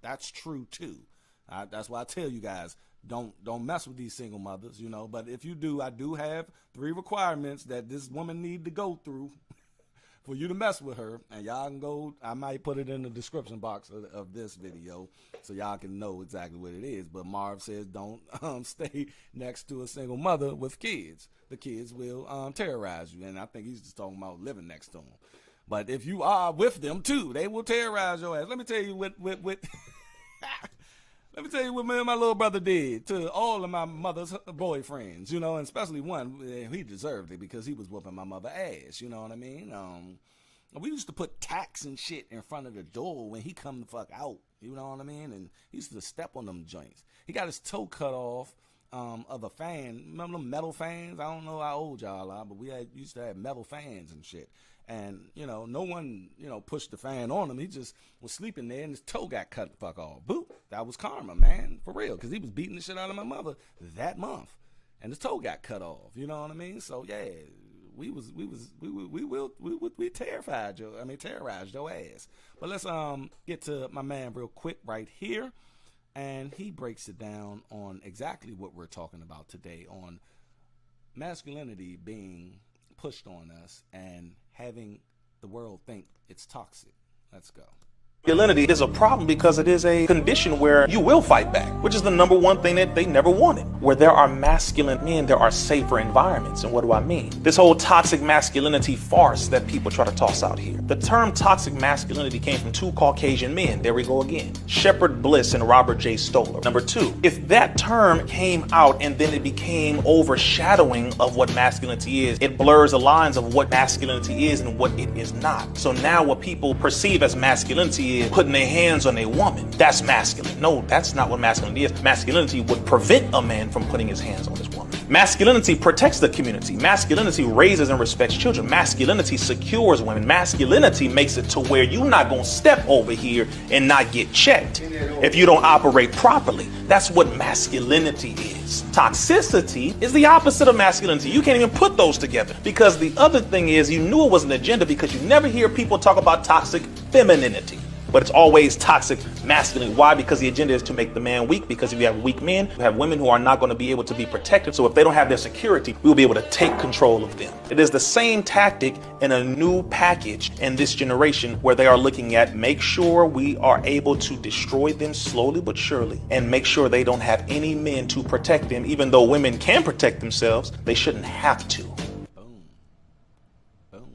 That's true too. That's why I tell you guys, don't mess with these single mothers, you know. But if you do, I do have 3 requirements that this woman need to go through for you to mess with her. And y'all can go, I might put it in the description box of this video so y'all can know exactly what it is. But Marv says don't stay next to a single mother with kids. The kids will terrorize you. And I think he's just talking about living next to them. But if you are with them too, they will terrorize your ass. Let me tell you what let me tell you what me and my little brother did to all of my mother's boyfriends, you know, and especially one. He deserved it because he was whooping my mother ass, you know what I mean? We used to put tacks and shit in front of the door when he come the fuck out. You know what I mean? And he used to step on them joints. He got his toe cut off of a fan. Remember them metal fans? I don't know how old y'all are, but used to have metal fans and shit. And, you know, no one, you know, pushed the fan on him. He just was sleeping there and his toe got cut the fuck off. Boop. That was karma, man. For real. Because he was beating the shit out of my mother that month. And his toe got cut off. You know what I mean? So, yeah. We terrorized your ass. But let's get to my man real quick right here, and he breaks it down on exactly what we're talking about today, on masculinity being pushed on us and having the world think it's toxic. Let's go. Masculinity is a problem because it is a condition where you will fight back, which is the number one thing that they never wanted. Where there are masculine men, there are safer environments. And what do I mean? This whole toxic masculinity farce that people try to toss out here. The term toxic masculinity came from two Caucasian men. There we go again. Shepard Bliss and Robert J. Stoller. Number two, if that term came out and then it became overshadowing of what masculinity is, it blurs the lines of what masculinity is and what it is not. So now what people perceive as masculinity is putting their hands on a woman. That's masculine. No, that's not what masculinity is. Masculinity would prevent a man from putting his hands on this woman. Masculinity protects the community. Masculinity raises and respects children. Masculinity secures women. Masculinity makes it to where you're not going to step over here and not get checked if you don't operate properly. That's what masculinity is. Toxicity is the opposite of masculinity. You can't even put those together, because the other thing is you knew it was an agenda because you never hear people talk about toxic femininity. But it's always toxic masculinity. Why? Because the agenda is to make the man weak. Because if you have weak men, you have women who are not going to be able to be protected. So if they don't have their security, we will be able to take control of them. It is the same tactic in a new package in this generation, where they are looking at make sure we are able to destroy them slowly but surely, and make sure they don't have any men to protect them. Even though women can protect themselves, they shouldn't have to. Boom. Boom.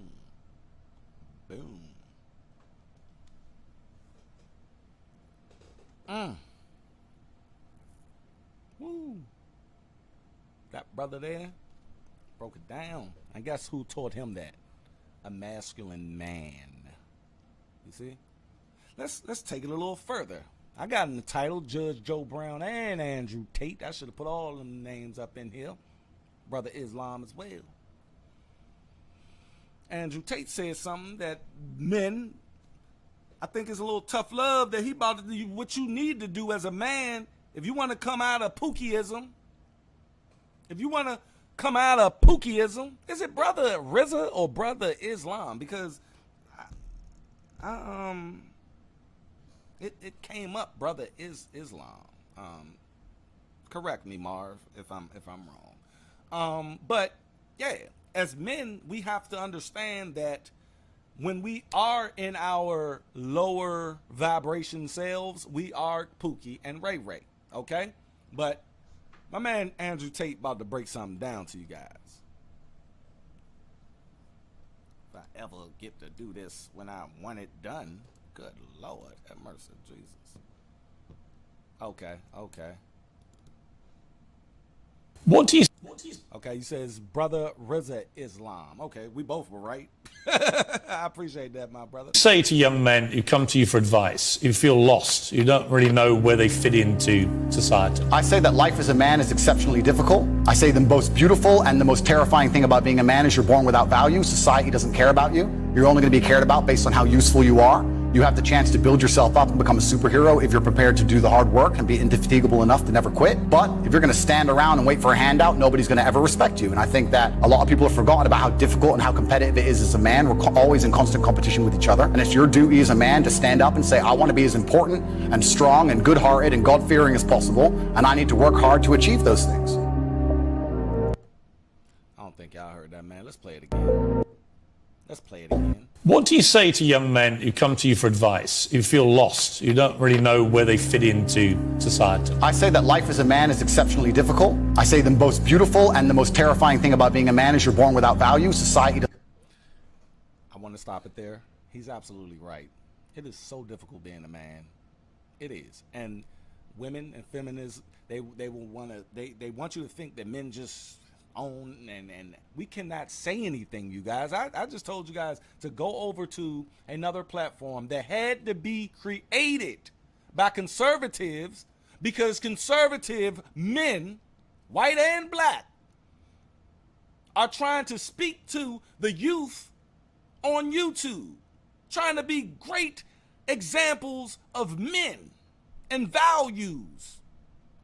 Boom. Woo. That brother there broke it down. And guess who taught him that? A masculine man. You see? Let's take it a little further. I got in the title Judge Joe Brown and Andrew Tate. I should have put all them names up in here. Brother Islam as well. Andrew Tate said something that men, I think it's a little tough love that he about to do what you need to do as a man if you want to come out of Pookieism. If you want to come out of Pookieism, is it Brother Rizza or Brother Islam? Because it came up Brother Islam. Correct me, Marv, if I'm wrong. But yeah, as men, we have to understand that when we are in our lower vibration selves, we are Pookie and Ray Ray, okay? But my man Andrew Tate about to break something down to you guys. If I ever get to do this when I want it done, good Lord, have mercy, Jesus. Okay. Okay, he says Brother Rizza Islam. Okay, we both were right. I appreciate that, my brother. Say to young men who come to you for advice, who feel lost, who don't really know where they fit into society. I say that life as a man is exceptionally difficult. I say the most beautiful and the most terrifying thing about being a man is you're born without value. Society doesn't care about you. You're only going to be cared about based on how useful you are. You have the chance to build yourself up and become a superhero if you're prepared to do the hard work and be indefatigable enough to never quit. But if you're going to stand around and wait for a handout, nobody's going to ever respect you. And I think that a lot of people have forgotten about how difficult and how competitive it is as a man. We're always in constant competition with each other. And it's your duty as a man to stand up and say, I want to be as important and strong and good-hearted and God-fearing as possible. And I need to work hard to achieve those things. I don't think y'all heard that, man. Let's play it again. What do you say to young men who come to you for advice, who feel lost, who don't really know where they fit into society? I say that life as a man is exceptionally difficult. I say the most beautiful and the most terrifying thing about being a man is you're born without value. Society doesn't. I want to stop it there. He's absolutely right. It is so difficult being a man. It is. And women and feminists, they will want to, they want you to think that men just on, and we cannot say anything, you guys. I just told you guys to go over to another platform that had to be created by conservatives, because conservative men, white and black, are trying to speak to the youth on YouTube, trying to be great examples of men and values,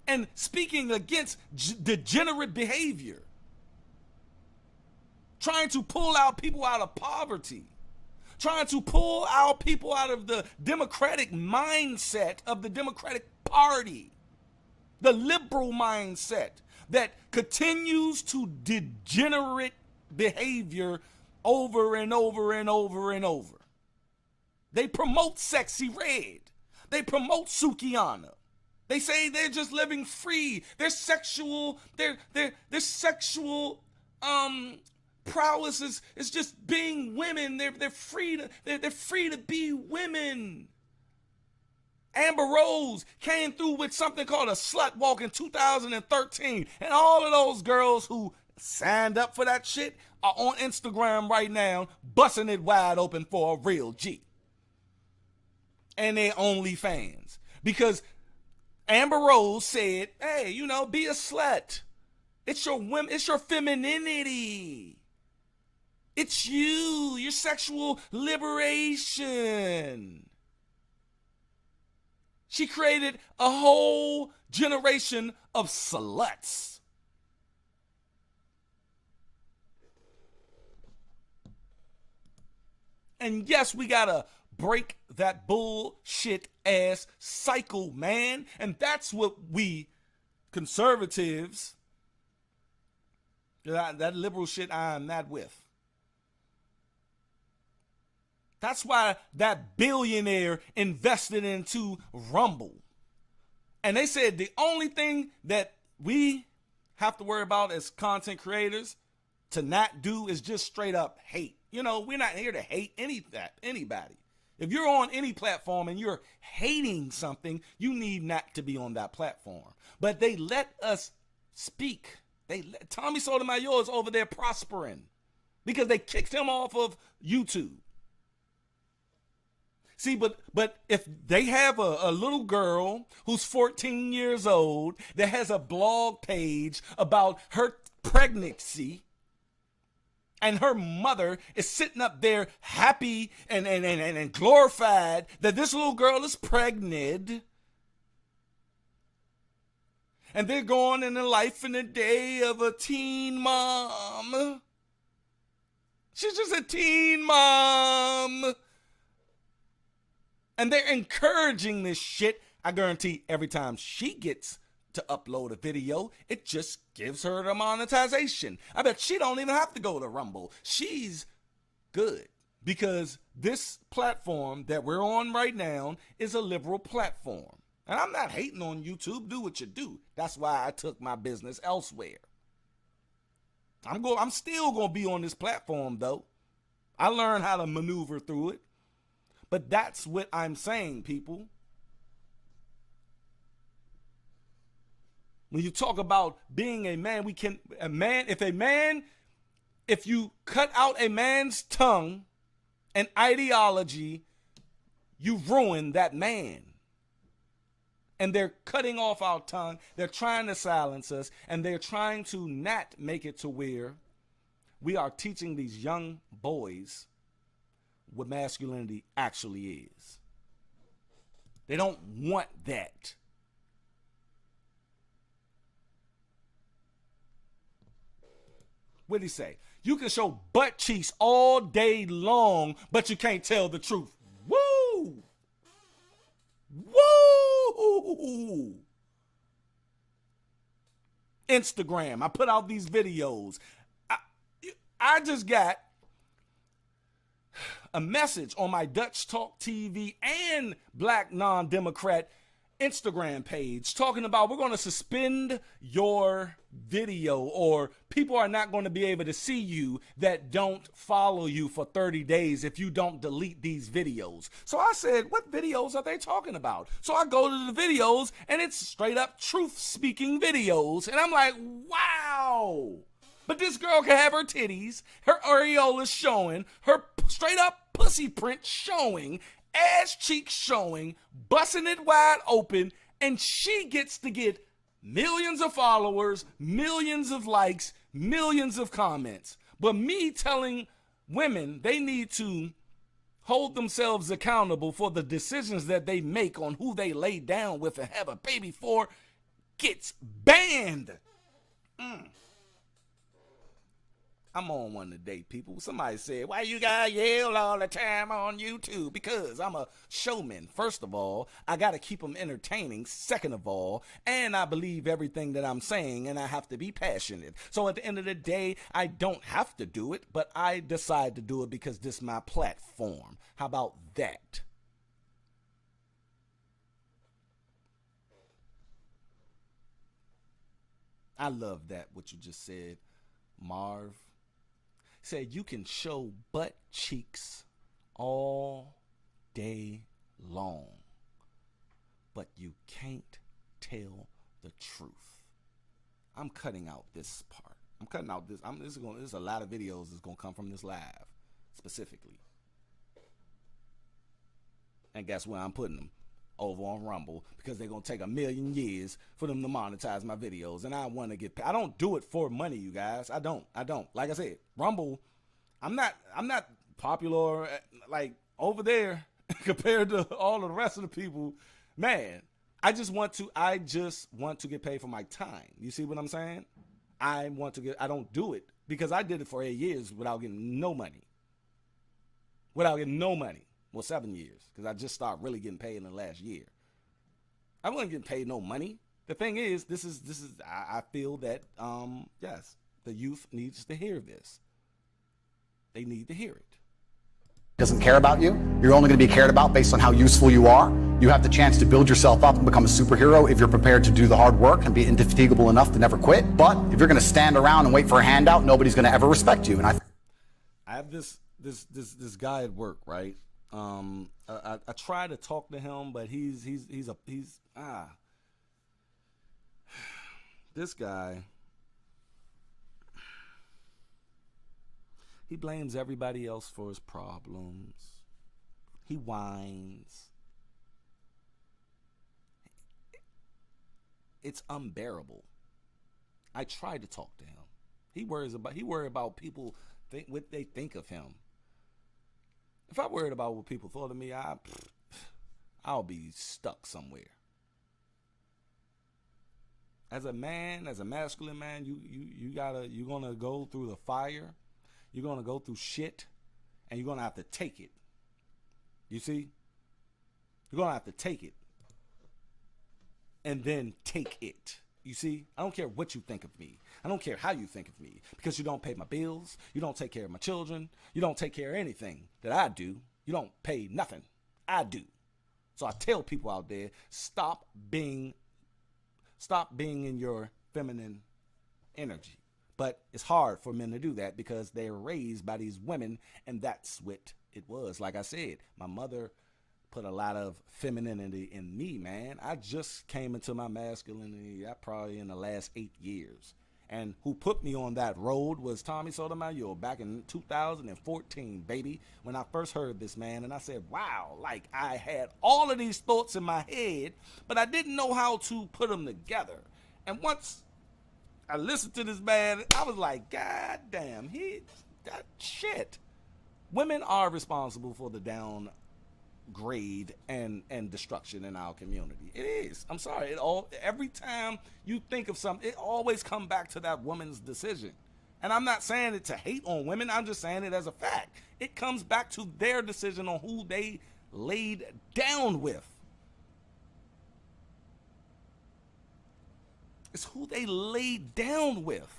and speaking against degenerate behavior, trying to pull out people out of poverty, trying to pull out people out of the democratic mindset of the Democratic Party, the liberal mindset that continues to degenerate behavior over and over and over and over. They promote Sexy Red. They promote Sukiana. They say they're just living free. Their sexual prowess is just being women. They're free to be women. Amber Rose came through with something called a slut walk in 2013, and all of those girls who signed up for that shit are on Instagram right now, busting it wide open for a real G. And they're OnlyFans, because Amber Rose said, hey, be a slut. It's your women, it's your femininity. It's your sexual liberation. She created a whole generation of sluts. And yes, we gotta break that bullshit ass cycle, man. And that's what we conservatives, that liberal shit, I'm not with. That's why that billionaire invested into Rumble. And they said the only thing that we have to worry about as content creators to not do is just straight up hate. We're not here to hate anybody. If you're on any platform and you're hating something, you need not to be on that platform. But they let us speak. Tommy Sotomayor is over there prospering because they kicked him off of YouTube. See, but if they have a little girl who's 14 years old that has a blog page about her pregnancy, and her mother is sitting up there happy and glorified that this little girl is pregnant, and they're going in the life and the day of a teen mom. She's just a teen mom. And they're encouraging this shit. I guarantee every time she gets to upload a video, it just gives her the monetization. I bet she don't even have to go to Rumble. She's good because this platform that we're on right now is a liberal platform. And I'm not hating on YouTube. Do what you do. That's why I took my business elsewhere. I'm still going to be on this platform though. I learned how to maneuver through it. But that's what I'm saying, people. When you talk about being a man, if you cut out a man's tongue and ideology, you ruin that man. And they're cutting off our tongue. They're trying to silence us, and they're trying to not make it to where we are teaching these young boys what masculinity actually is. They don't want that. What did he say? You can show butt cheeks all day long, but you can't tell the truth. Woo! Woo! Instagram. I put out these videos. I just got a message on my Dutch Talk TV and Black Non-Democrat Instagram page talking about we're going to suspend your video, or people are not going to be able to see you that don't follow you for 30 days if you don't delete these videos. So I said, what videos are they talking about? So I go to the videos and it's straight up truth speaking videos. And I'm like, wow. But this girl can have her titties, her areolas showing, her straight up pussy print showing, ass cheeks showing, busting it wide open, and she gets to get millions of followers, millions of likes, millions of comments. But me telling women they need to hold themselves accountable for the decisions that they make on who they lay down with and have a baby for gets banned. I'm on one today, people. Somebody said, why you gotta yell all the time on YouTube? Because I'm a showman. First of all, I gotta keep them entertaining. Second of all, and I believe everything that I'm saying, and I have to be passionate. So at the end of the day, I don't have to do it, but I decide to do it because this is my platform. How about that? I love that, what you just said, Marv. Said you can show butt cheeks all day long, but you can't tell the truth. I'm cutting out this part. I'm cutting out this. There's a lot of videos that's gonna come from this live specifically. And guess where I'm putting them? Over on Rumble, because they're gonna take 1,000,000 years for them to monetize my videos, and I want to get paid. I don't do it for money, you guys. I don't. Like I said, Rumble, I'm not popular like over there compared to all of the rest of the people. Man, I just want to get paid for my time. You see what I'm saying? I don't do it because I did it for 8 years without getting no money. Well, 7 years, because I just started really getting paid in the last year. I wasn't getting paid no money. The thing is, I feel that, yes, the youth needs to hear this. They need to hear it. Doesn't care about you. You're only going to be cared about based on how useful you are. You have the chance to build yourself up and become a superhero if you're prepared to do the hard work and be indefatigable enough to never quit. But if you're going to stand around and wait for a handout, nobody's going to ever respect you. And I have this guy at work, right? I try to talk to him, but this guy, he blames everybody else for his problems. He whines. It's unbearable. I try to talk to him. He worries about people what they think of him. If I worried about what people thought of me, I'll be stuck somewhere. As a man, as a masculine man, you're gonna go through the fire, you're gonna go through shit, and you're gonna have to take it. You see? You're gonna have to take it. And then take it. You see? I don't care what you think of me. I don't care how you think of me, because you don't pay my bills, you don't take care of my children, you don't take care of anything that I do. You don't pay nothing. I do. So I tell people out there, stop being in your feminine energy. But it's hard for men to do that because they're raised by these women, and that's what it was. Like I said, my mother put a lot of femininity in me, man. I just came into my masculinity probably in the last 8 years. And who put me on that road was Tommy Sotomayor back in 2014, baby, when I first heard this, man. And I said, wow, like I had all of these thoughts in my head, but I didn't know how to put them together. And once I listened to this man, I was like, God damn, that shit. Women are responsible for the downgrade and destruction in our community. It is. I'm sorry. Every time you think of something, it always come back to that woman's decision. And I'm not saying it to hate on women. I'm just saying it as a fact. It comes back to their decision on who they laid down with. It's who they laid down with.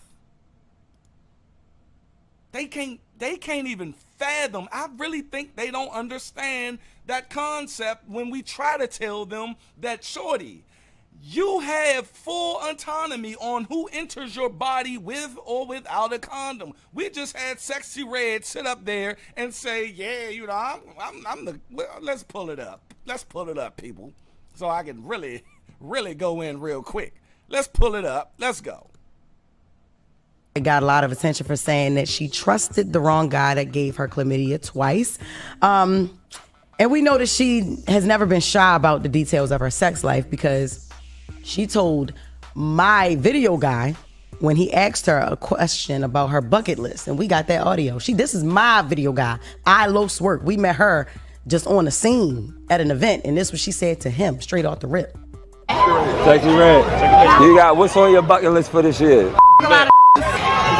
They can't even fathom. I really think they don't understand that concept when we try to tell them that, shorty, you have full autonomy on who enters your body with or without a condom. We just had Sexy Red sit up there and say, yeah, you know, let's pull it up. Let's pull it up, people, so I can really go in real quick. Let's pull it up. Let's go. got a lot of attention for saying that she trusted the wrong guy that gave her chlamydia twice. And we know that she has never been shy about the details of her sex life because she told my video guy when he asked her a question about her bucket list, and we got that audio. This is my video guy. I Los work. We met her just on the scene at an event, and this is what she said to him straight off the rip. Sexy Red, you got what's on your bucket list for this year?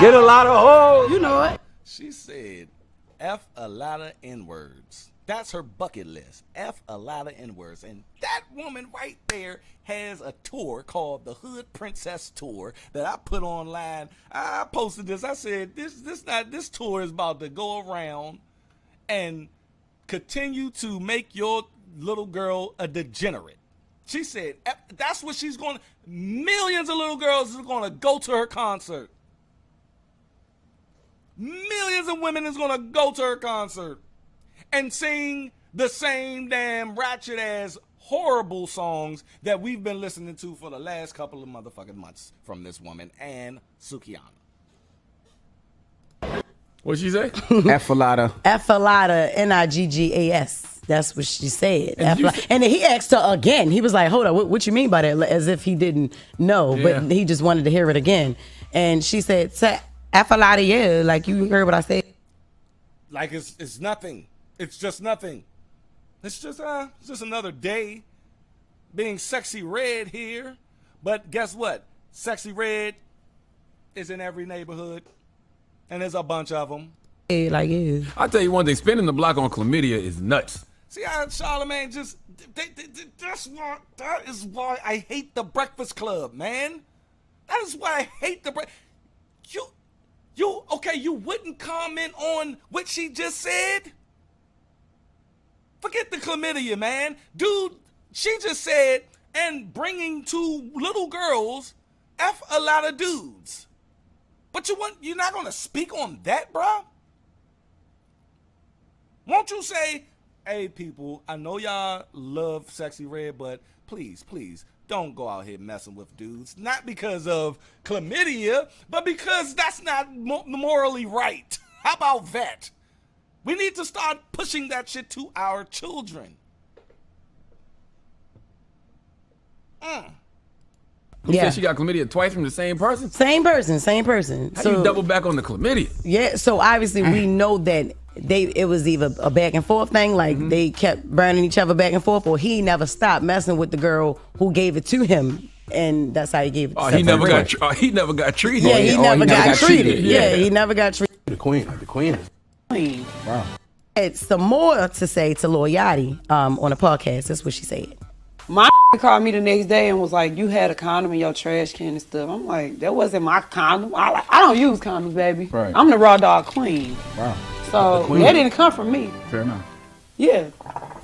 Get a lot of hoes. You know it. She said, F a lot of N-words. That's her bucket list. F a lot of N-words. And that woman right there has a tour called the Hood Princess Tour that I put online. I posted this. I said, this tour is about to go around and continue to make your little girl a degenerate. She said, that's what she's going to, millions of little girls are going to go to her concert. Millions of women is going to go to her concert and sing the same damn ratchet ass horrible songs that we've been listening to for the last couple of motherfucking months from this woman and Sukihana. What'd she say? Effalata, Niggas. That's what she said. And then he asked her again. He was like, hold on, what you mean by that? As if he didn't know, but he just wanted to hear it again. And she said, Effalata, yeah, like you heard what I said. Like it's nothing. It's just nothing. It's just another day being Sexy Red here. But guess what? Sexy Red is in every neighborhood, and there's a bunch of them. I'll tell you one thing, spinning the block on chlamydia is nuts. See how Charlamagne just, that is why I hate the Breakfast Club, man. That is why I hate the you wouldn't comment on what she just said? Forget the chlamydia, man. Dude, she just said, and bringing two little girls, F a lot of dudes. But you're not going to speak on that, bro? Won't you say, hey, people, I know y'all love Sexy Red, but please, don't go out here messing with dudes. Not because of chlamydia, but because that's not morally right. How about that? We need to start pushing that shit to our children. You said she got chlamydia twice from the same person? Same person. How you double back on the chlamydia? Yeah, so obviously we know that it was either a back and forth thing, like they kept burning each other back and forth, or he never stopped messing with the girl who gave it to him, and that's how he gave it to he never got treated. Yeah, he never got treated. Yeah, he never got treated. The queen. Wow. Had some more to say to Lil Yachty on a podcast. That's what she said. My called me the next day and was like, you had a condom in your trash can and stuff. I'm like, that wasn't my condom. I don't use condoms, baby. Right. I'm the raw dog queen. Wow. So that didn't come from me. Fair enough. Yeah.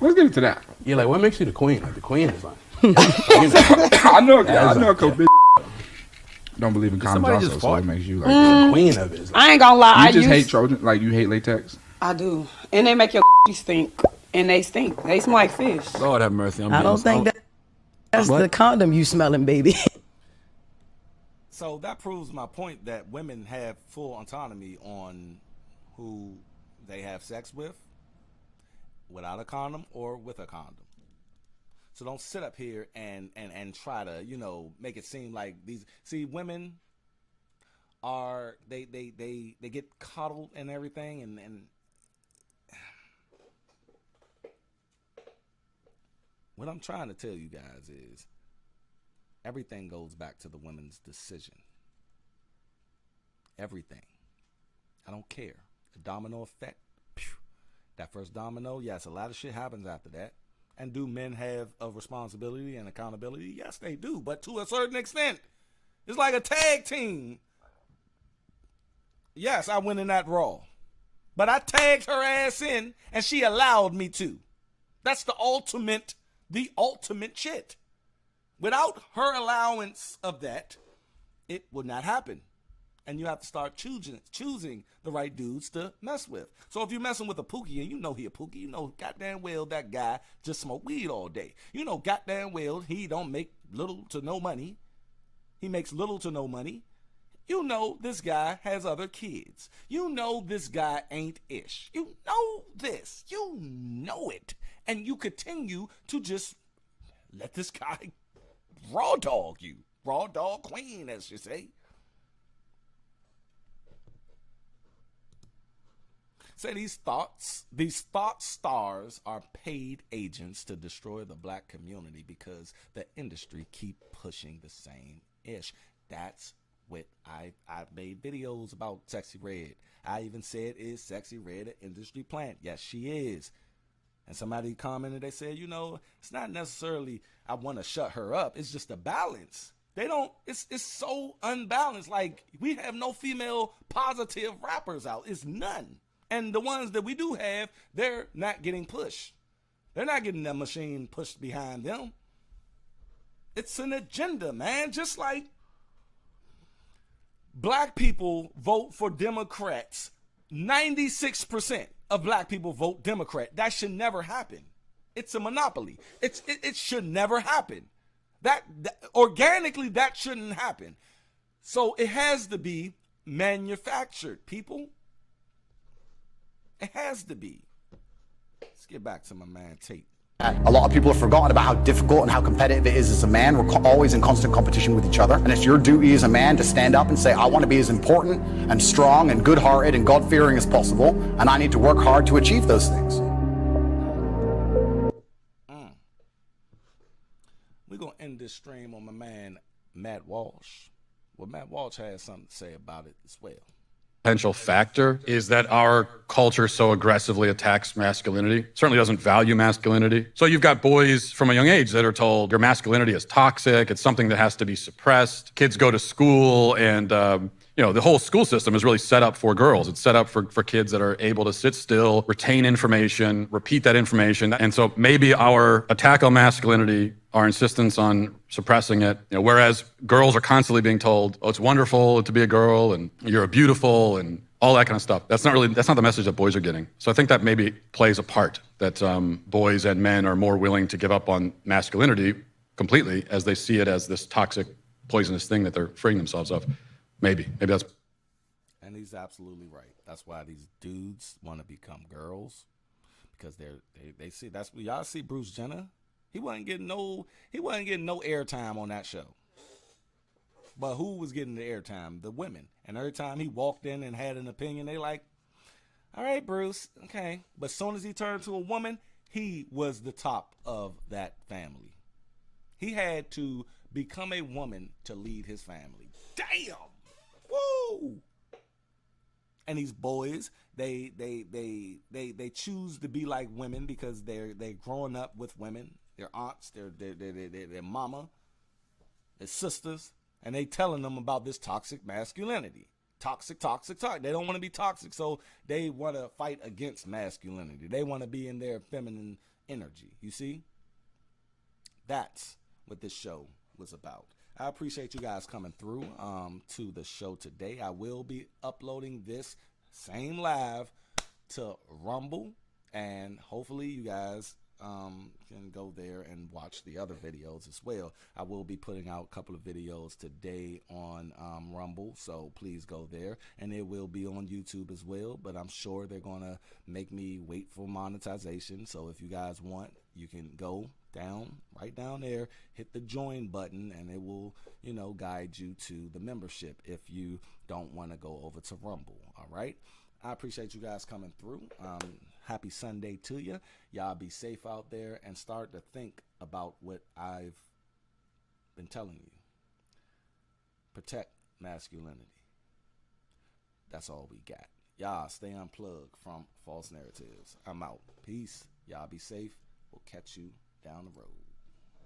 Let's get into that. Yeah, like what makes you the queen? Like the queen is like. I know a couple bitches don't believe in condoms Somebody also, just so fought. it makes you like the queen of it. I ain't gonna lie. You just hate Trojan? Like you hate latex? I do. And they make your stink. And they stink. They smell like fish. Lord have mercy. I don't think that's the condom you smelling, baby. So that proves my point that women have full autonomy on who they have sex with, without a condom or with a condom. So don't sit up here and try to, make it seem like women are they get coddled and everything and what I'm trying to tell you guys is everything goes back to the woman's decision. Everything. I don't care. The domino effect. Phew. That first domino, yes, a lot of shit happens after that. And do men have a responsibility and accountability? Yes, they do, but to a certain extent. It's like a tag team. Yes, I went in that Raw. But I tagged her ass in, and she allowed me to. That's the ultimate shit. Without her allowance of that, it would not happen. And you have to start choosing the right dudes to mess with. So if you're messing with a Pookie, and you know he a Pookie, you know goddamn well that guy just smoke weed all day. You know goddamn well he don't make little to no money. He makes little to no money. You know this guy has other kids. You know this guy ain't ish. You know this. You know it. And you continue to just let this guy raw dog you. Raw dog queen, as you say. Say these thought stars are paid agents to destroy the black community because the industry keep pushing the same ish. That's what I made videos about Sexy Red. I even said, is Sexy Red an industry plant? Yes, she is. And somebody commented, they said, you know, it's not necessarily I want to shut her up. It's just a balance. They don't, it's so unbalanced. Like, we have no female positive rappers out. It's none. And the ones that we do have, they're not getting pushed. They're not getting that machine pushed behind them. It's an agenda, man. Just like black people vote for Democrats. 96% of black people vote Democrat. That should never happen. It's a monopoly. It should never happen. That organically, that shouldn't happen. So it has to be manufactured, people. It has to be. Let's get back to my man Tate. A lot of people have forgotten about how difficult and how competitive it is as a man. We're always in constant competition with each other. And it's your duty as a man to stand up and say, I want to be as important and strong and good-hearted and God-fearing as possible. And I need to work hard to achieve those things. We're going to end this stream on my man, Matt Walsh. Well, Matt Walsh has something to say about it as well. Potential factor is that our culture so aggressively attacks masculinity, certainly doesn't value masculinity. So you've got boys from a young age that are told your masculinity is toxic, it's something that has to be suppressed. Kids go to school and, you know, the whole school system is really set up for girls. It's set up for kids that are able to sit still, retain information, repeat that information. And so maybe our attack on masculinity, our insistence on suppressing it, you know, whereas girls are constantly being told, oh, it's wonderful to be a girl and you're beautiful and all that kind of stuff. That's not the message that boys are getting. So I think that maybe plays a part, that boys and men are more willing to give up on masculinity completely as they see it as this toxic, poisonous thing that they're freeing themselves of. Maybe that's. And he's absolutely right. That's why these dudes want to become girls, because they see, that's what y'all see. Bruce Jenner, he wasn't getting no airtime on that show. But who was getting the airtime? The women. And every time he walked in and had an opinion, they like, all right, Bruce, okay. But as soon as he turned to a woman, he was the top of that family. He had to become a woman to lead his family. Damn. Woo! And these boys, they choose to be like women because they're growing up with women, their aunts, their mama, their sisters, and they telling them about this toxic masculinity. Toxic. They don't want to be toxic, so they want to fight against masculinity. They want to be in their feminine energy. You see? That's what this show was about. I appreciate you guys coming through to the show today. I will be uploading this same live to Rumble, and hopefully you guys can go there and watch the other videos as well. I will be putting out a couple of videos today on Rumble, so please go there, and it will be on YouTube as well, but I'm sure they're going to make me wait for monetization. So if you guys want, you can go down, right down there, hit the join button, and it will, you know, guide you to the membership if you don't want to go over to Rumble. All right, I appreciate you guys coming through. Happy Sunday to you. Y'all be safe out there and start to think about what I've been telling you. Protect masculinity. That's all we got. Y'all stay unplugged from false narratives. I'm out. Peace. Y'all be safe. We'll catch you down the road.